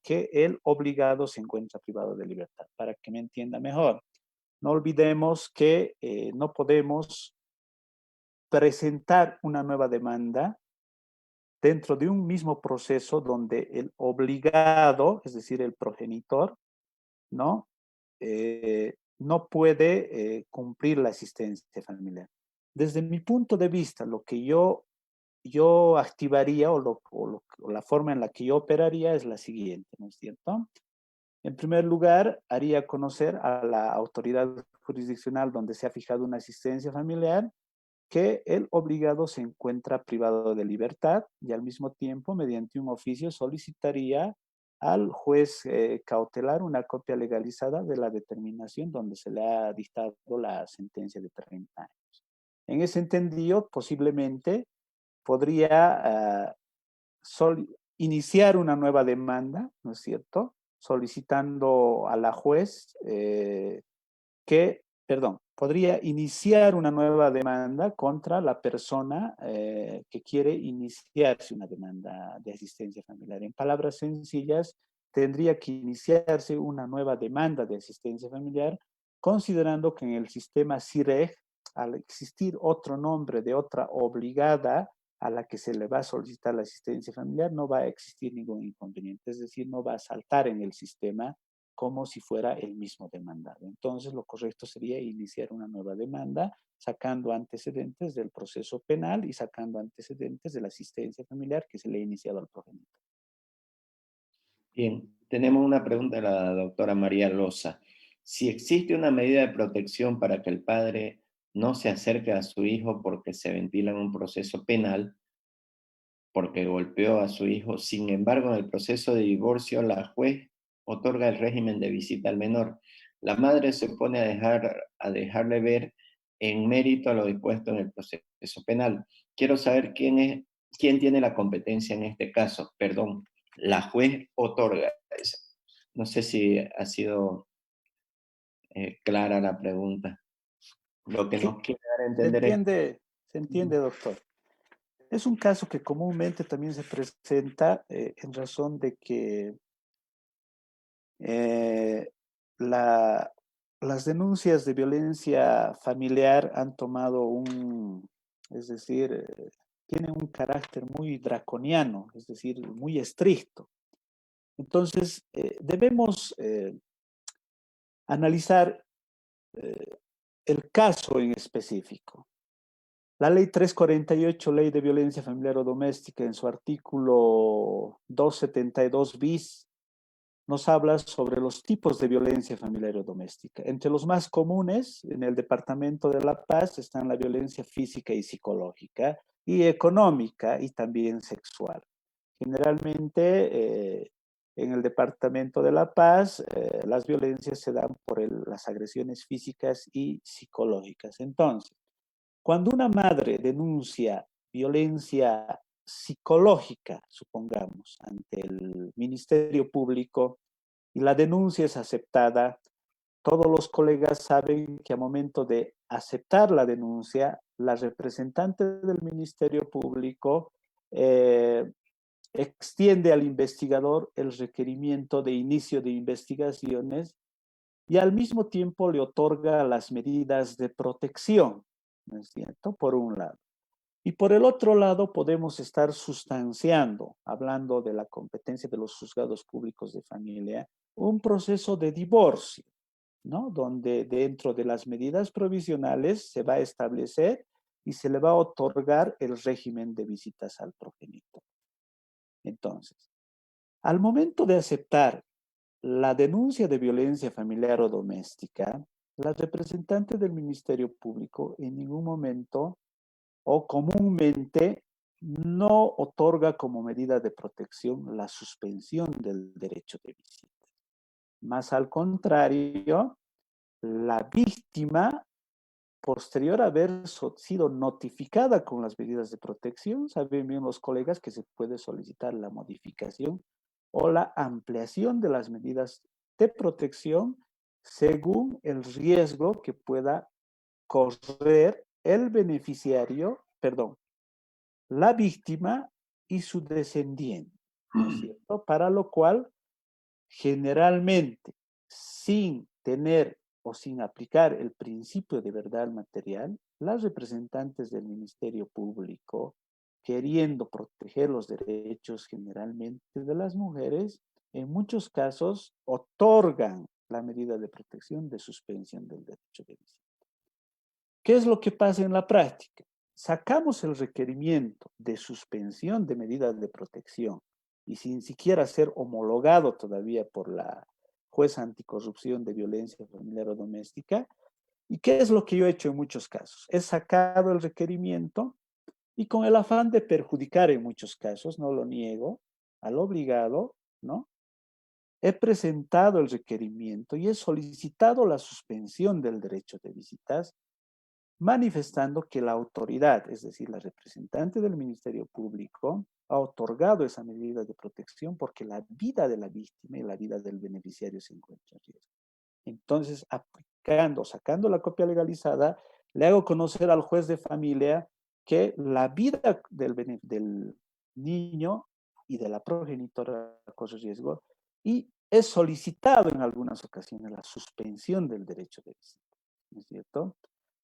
[SPEAKER 2] que el obligado se encuentra privado de libertad, para que me entienda mejor. No olvidemos que no podemos presentar una nueva demanda dentro de un mismo proceso donde el obligado, es decir, el progenitor, ¿no? No puede cumplir la asistencia familiar. Desde mi punto de vista, lo que yo activaría o la forma en la que yo operaría es la siguiente, ¿no es cierto? En primer lugar, haría conocer a la autoridad jurisdiccional donde se ha fijado una asistencia familiar que el obligado se encuentra privado de libertad y al mismo tiempo, mediante un oficio, solicitaría al juez cautelar una copia legalizada de la determinación donde se le ha dictado la sentencia de 30 años. En ese entendido, posiblemente podría iniciar una nueva demanda, ¿no es cierto?, solicitando a la juez podría iniciar una nueva demanda contra la persona que quiere iniciarse una demanda de asistencia familiar. En palabras sencillas, tendría que iniciarse una nueva demanda de asistencia familiar, considerando que en el sistema CIREG, al existir otro nombre de otra obligada a la que se le va a solicitar la asistencia familiar, no va a existir ningún inconveniente, es decir, no va a saltar en el sistema como si fuera el mismo demandado. Entonces, lo correcto sería iniciar una nueva demanda, sacando antecedentes del proceso penal y sacando antecedentes de la asistencia familiar que se le ha iniciado al progenitor.
[SPEAKER 3] Bien, tenemos una pregunta de la doctora María Loza. Si existe una medida de protección para que el padre no se acerque a su hijo porque se ventila en un proceso penal, porque golpeó a su hijo, sin embargo, en el proceso de divorcio, la juez otorga el régimen de visita al menor. La madre se opone a dejarle ver en mérito a lo dispuesto en el proceso penal. Quiero saber quién es ¿quién tiene la competencia en este caso? Perdón, la juez otorga eso. No sé si ha sido clara la pregunta. Lo que nos quiere dar a entender es...
[SPEAKER 2] Se entiende, doctor. Es un caso que comúnmente también se presenta en razón de que las denuncias de violencia familiar han tomado es decir, tienen un carácter muy draconiano, es decir, muy estricto. Entonces, debemos analizar el caso en específico. La ley 348, Ley de Violencia Familiar o Doméstica, en su artículo 272 bis, nos habla sobre los tipos de violencia familiar o doméstica. Entre los más comunes en el Departamento de La Paz están la violencia física y psicológica, y económica y también sexual. Generalmente, en el Departamento de La Paz, las violencias se dan por las agresiones físicas y psicológicas. Entonces, cuando una madre denuncia violencia psicológica, supongamos, ante el Ministerio Público, y la denuncia es aceptada, todos los colegas saben que al momento de aceptar la denuncia, la representante del Ministerio Público extiende al investigador el requerimiento de inicio de investigaciones y al mismo tiempo le otorga las medidas de protección, ¿no es cierto? Por un lado. Y por el otro lado podemos estar sustanciando, hablando de la competencia de los juzgados públicos de familia, un proceso de divorcio, ¿no? Donde dentro de las medidas provisionales se va a establecer y se le va a otorgar el régimen de visitas al progenitor. Entonces, al momento de aceptar la denuncia de violencia familiar o doméstica, la representante del Ministerio Público en ningún momento o comúnmente no otorga como medida de protección la suspensión del derecho de visita. Más al contrario, la víctima, posterior a haber sido notificada con las medidas de protección, saben bien los colegas que se puede solicitar la modificación o la ampliación de las medidas de protección según el riesgo que pueda correr el beneficiario, la víctima y su descendiente, ¿no es cierto? Para lo cual, generalmente, sin tener o sin aplicar el principio de verdad material, las representantes del Ministerio Público, queriendo proteger los derechos generalmente de las mujeres, en muchos casos otorgan la medida de protección de suspensión del derecho de visita. ¿Qué es lo que pasa en la práctica? Sacamos el requerimiento de suspensión de medidas de protección y sin siquiera ser homologado todavía por la jueza anticorrupción de violencia familiar o doméstica. ¿Y qué es lo que yo he hecho en muchos casos? He sacado el requerimiento y con el afán de perjudicar en muchos casos, no lo niego, al obligado, ¿no? He presentado el requerimiento y he solicitado la suspensión del derecho de visitas, manifestando que la autoridad, es decir, la representante del Ministerio Público, ha otorgado esa medida de protección porque la vida de la víctima y la vida del beneficiario se encuentra en riesgo. Entonces, sacando la copia legalizada, le hago conocer al juez de familia que la vida del niño y de la progenitora corre riesgo y he solicitado en algunas ocasiones la suspensión del derecho de visita, ¿no es cierto?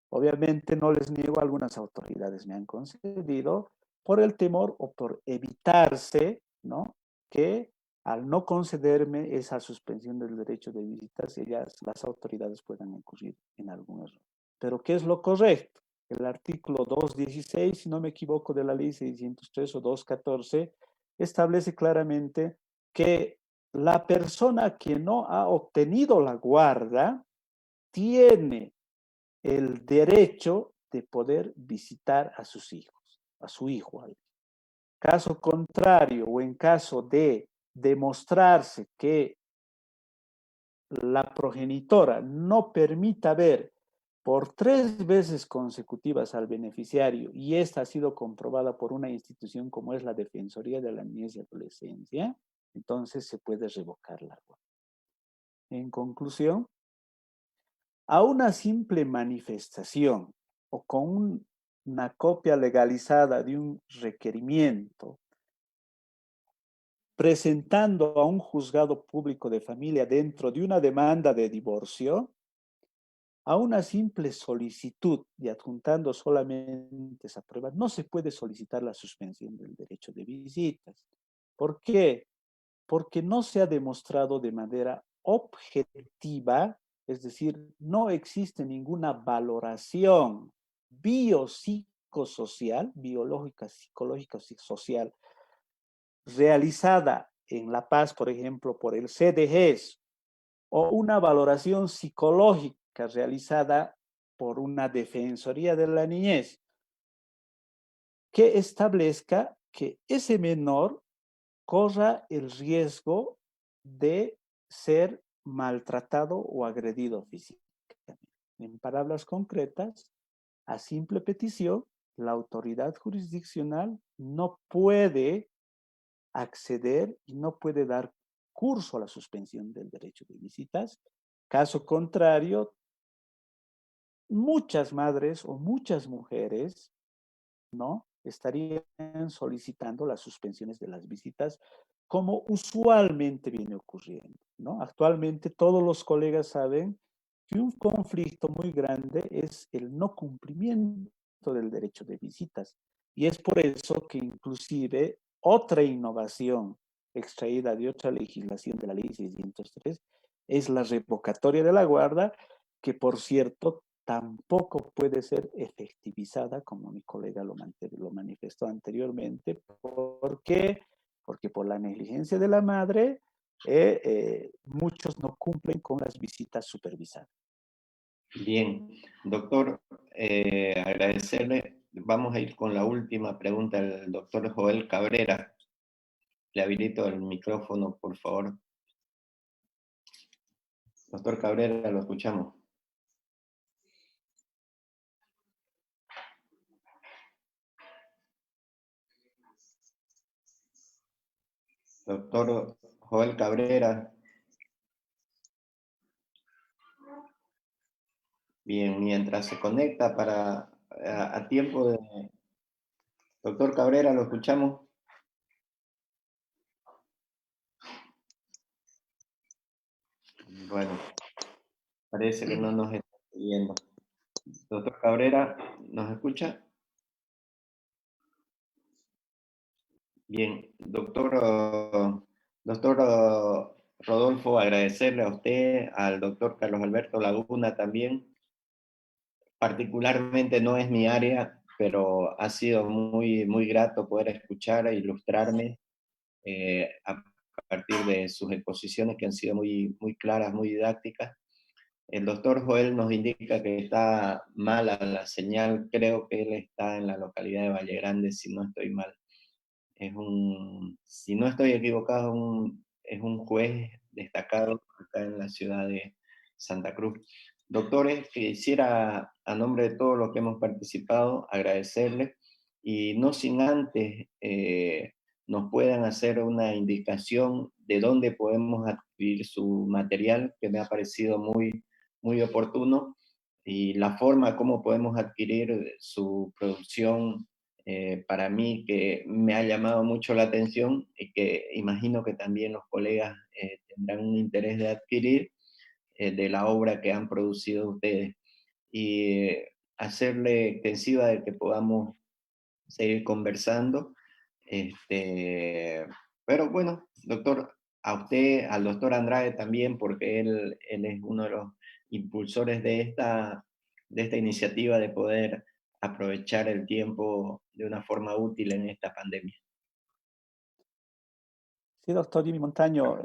[SPEAKER 2] Obviamente no les niego, algunas autoridades me han concedido por el temor o por evitarse, ¿no? Que al no concederme esa suspensión del derecho de visitas, las autoridades puedan incurrir en algún error. Pero ¿qué es lo correcto? El artículo 216, si no me equivoco, de la ley 603 o 214, establece claramente que la persona que no ha obtenido la guarda tiene el derecho de poder visitar a sus hijos, a su hijo. Caso contrario, o en caso de demostrarse que la progenitora no permita ver por 3 veces consecutivas al beneficiario, y esta ha sido comprobada por una institución como es la Defensoría de la Niñez y Adolescencia, entonces se puede revocar la guarda. En conclusión, a una simple manifestación o con una copia legalizada de un requerimiento, presentando a un juzgado público de familia dentro de una demanda de divorcio, a una simple solicitud y adjuntando solamente esa prueba, no se puede solicitar la suspensión del derecho de visitas. ¿Por qué? Porque no se ha demostrado de manera objetiva, es decir, no existe ninguna valoración biopsicosocial, biológica, psicológica, social, realizada en La Paz, por ejemplo, por el CDGES, o una valoración psicológica realizada por una defensoría de la niñez, que establezca que ese menor corra el riesgo de ser maltratado o agredido físicamente. En palabras concretas, a simple petición, la autoridad jurisdiccional no puede acceder y no puede dar curso a la suspensión del derecho de visitas. Caso contrario, muchas madres o muchas mujeres, ¿no?, estarían solicitando las suspensiones de las visitas como usualmente viene ocurriendo, ¿no? Actualmente todos los colegas saben que un conflicto muy grande es el no cumplimiento del derecho de visitas. Y es por eso que inclusive otra innovación extraída de otra legislación de la ley 603 es la revocatoria de la guarda, que por cierto tampoco puede ser efectivizada, como mi colega lo manifestó anteriormente. ¿Por qué? Porque por la negligencia de la madre, muchos no cumplen con las visitas supervisadas.
[SPEAKER 3] Bien, doctor, agradecerle. Vamos a ir con la última pregunta del doctor Joel Cabrera. Le habilito el micrófono, por favor. Doctor Cabrera, lo escuchamos. Doctor Joel Cabrera. Bien, mientras se conecta para a tiempo de... Doctor Cabrera, lo escuchamos. Bueno, parece que no nos está siguiendo. Doctor Cabrera, ¿nos escucha? Bien, doctor Rodolfo, agradecerle a usted, al doctor Carlos Alberto Laguna también. Particularmente no es mi área, pero ha sido muy, muy grato poder escuchar e ilustrarme a partir de sus exposiciones que han sido muy, muy claras, muy didácticas. El doctor Joel nos indica que está mala la señal, creo que él está en la localidad de Valle Grande, si no estoy mal. Si no estoy equivocado, es un juez destacado acá en la ciudad de Santa Cruz. Doctores, quisiera, a nombre de todos los que hemos participado, agradecerles y no sin antes nos puedan hacer una indicación de dónde podemos adquirir su material, que me ha parecido muy, muy oportuno, y la forma como podemos adquirir su producción, para mí que me ha llamado mucho la atención y que imagino que también los colegas tendrán un interés de adquirir de la obra que han producido ustedes. Y hacerle extensiva de que podamos seguir conversando. Pero bueno, doctor, a usted, al doctor Andrade también, porque él es uno de los impulsores de esta iniciativa de poder aprovechar el tiempo de una forma útil en esta pandemia.
[SPEAKER 2] Sí, doctor Jimmy Montaño,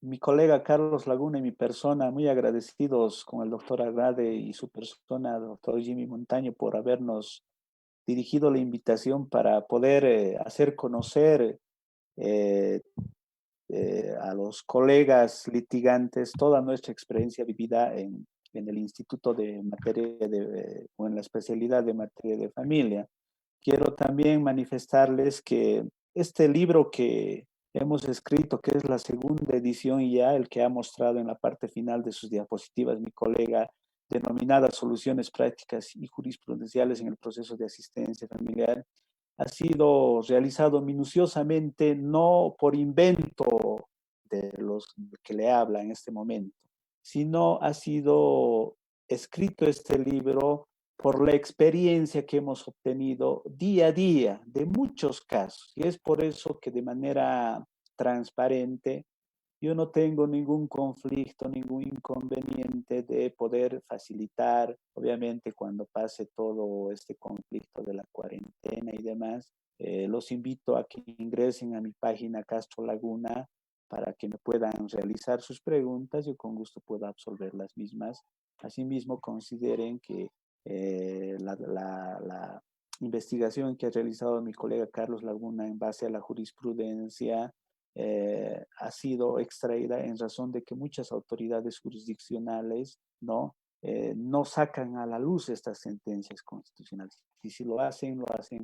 [SPEAKER 2] mi colega Carlos Laguna y mi persona, muy agradecidos con el doctor Andrade y su persona, doctor Jimmy Montaño, por habernos dirigido la invitación para poder hacer conocer eh, a los colegas litigantes toda nuestra experiencia vivida en en el Instituto de Materia o en la especialidad de Materia de Familia. Quiero también manifestarles que este libro que hemos escrito, que es la segunda edición ya, el que ha mostrado en la parte final de sus diapositivas mi colega, denominada Soluciones Prácticas y Jurisprudenciales en el Proceso de Asistencia Familiar, ha sido realizado minuciosamente, no por invento de los que le habla en este momento, sino ha sido escrito este libro por la experiencia que hemos obtenido día a día de muchos casos. Y es por eso que de manera transparente yo no tengo ningún conflicto, ningún inconveniente de poder facilitar, obviamente cuando pase todo este conflicto de la cuarentena y demás, los invito a que ingresen a mi página Castro Laguna para que me puedan realizar sus preguntas. Yo con gusto puedo absolver las mismas. Asimismo, consideren que la investigación que ha realizado mi colega Carlos Laguna en base a la jurisprudencia ha sido extraída en razón de que muchas autoridades jurisdiccionales no sacan a la luz estas sentencias constitucionales. Y si lo hacen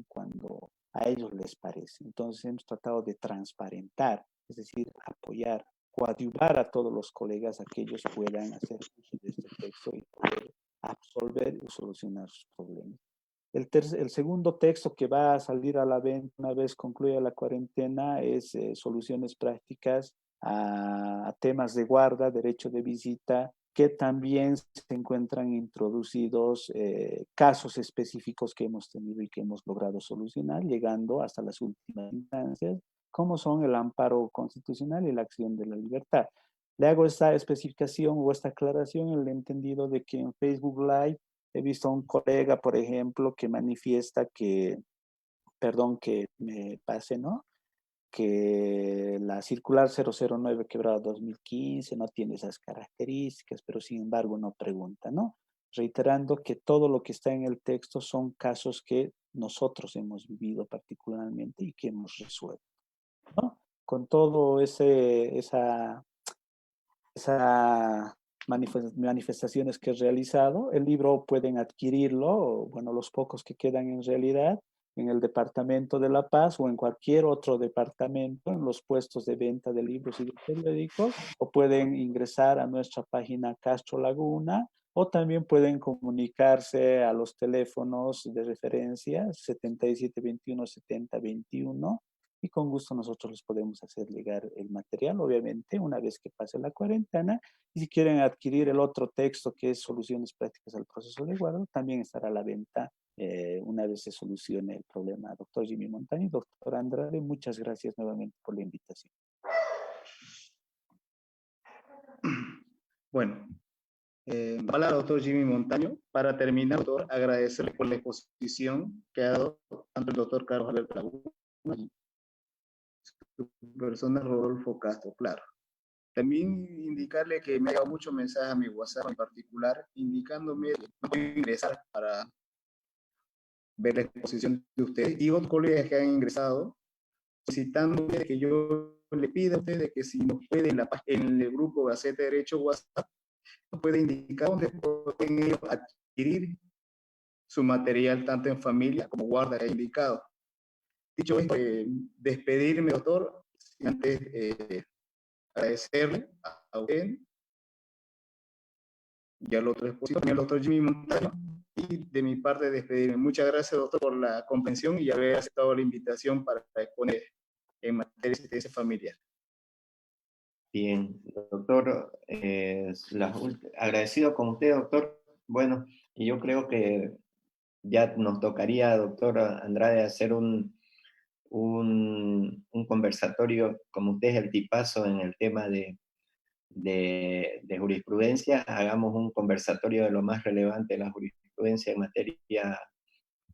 [SPEAKER 2] cuando a ellos les parece. Entonces hemos tratado de transparentar, es decir, apoyar, coadyuvar a todos los colegas a que ellos puedan hacer uso de este texto y poder absolver y solucionar sus problemas. El segundo texto que va a salir a la venta una vez concluya la cuarentena es Soluciones Prácticas a temas de guarda, derecho de visita, que también se encuentran introducidos casos específicos que hemos tenido y que hemos logrado solucionar, llegando hasta las últimas instancias, como son el amparo constitucional y la acción de la libertad. Le hago esta especificación o esta aclaración en el entendido de que en Facebook Live he visto a un colega, por ejemplo, que manifiesta que, perdón que me pase, ¿no? Que la circular 009 quebrada 2015 no tiene esas características, pero sin embargo no pregunta, ¿no? Reiterando que todo lo que está en el texto son casos que nosotros hemos vivido particularmente y que hemos resuelto, ¿no? Con todo esa manifestaciones que he realizado. El libro pueden adquirirlo, bueno, los pocos que quedan en realidad, en el Departamento de La Paz o en cualquier otro departamento, en los puestos de venta de libros y de periódicos, o pueden ingresar a nuestra página Castro Laguna, o también pueden comunicarse a los teléfonos de referencia 7721-7021, y con gusto nosotros les podemos hacer llegar el material, obviamente, una vez que pase la cuarentena. Y si quieren adquirir el otro texto que es Soluciones Prácticas al Proceso de Guarda, también estará a la venta una vez se solucione el problema. Doctor Jimmy Montaño y doctor Andrade, muchas gracias nuevamente por la invitación.
[SPEAKER 7] Bueno, hola, doctor Jimmy Montaño. Para terminar, doctor, agradecerle por la exposición que ha dado tanto el doctor Carlos Alberto Laguna y su persona Rodolfo Castro, claro. También indicarle que me ha llegado mucho mensaje a mi WhatsApp en particular, indicándome que no puedo ingresar para ver la exposición de ustedes y otros colegas que han ingresado, solicitándome que yo le pida a ustedes que si nos puede en el grupo Gaceta de Derecho WhatsApp, nos puede indicar dónde pueden ellos adquirir su material tanto en familia como guarda que ha indicado. Dicho esto, despedirme, doctor, y antes agradecerle a usted y al otro expositor, el doctor Jimmy Montaño, y de mi parte despedirme. Muchas gracias, doctor, por la comprensión y haber aceptado la invitación para exponer en materia de asistencia familiar.
[SPEAKER 3] Bien, doctor, agradecido con usted, doctor. Bueno, y yo creo que ya nos tocaría, doctor Andrade, hacer un conversatorio, como usted es el tipazo en el tema de jurisprudencia, hagamos un conversatorio de lo más relevante de la jurisprudencia en materia,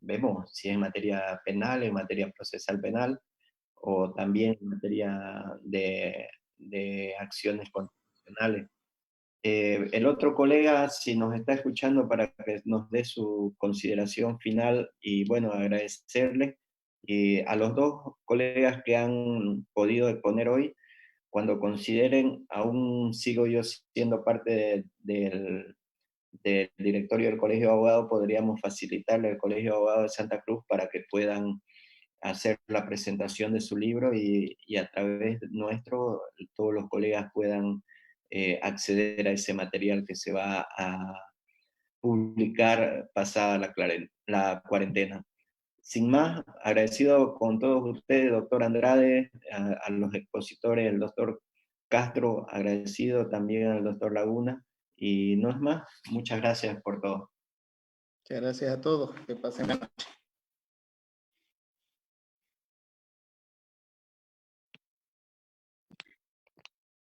[SPEAKER 3] vemos si es en materia penal, en materia procesal penal, o también en materia de acciones constitucionales. El otro colega, si nos está escuchando, para que nos dé su consideración final, y bueno, agradecerle a los dos colegas que han podido exponer hoy. Cuando consideren, aún sigo yo siendo parte del directorio del Colegio de Abogados podríamos facilitarle al Colegio de Abogados de Santa Cruz para que puedan hacer la presentación de su libro y a través nuestro todos los colegas puedan acceder a ese material que se va a publicar pasada la cuarentena. Sin más, agradecido con todos ustedes, doctor Andrade, a los expositores, el doctor Castro, agradecido también al doctor Laguna, y no es más, muchas gracias por todo.
[SPEAKER 7] Muchas gracias a todos, que pasen la noche.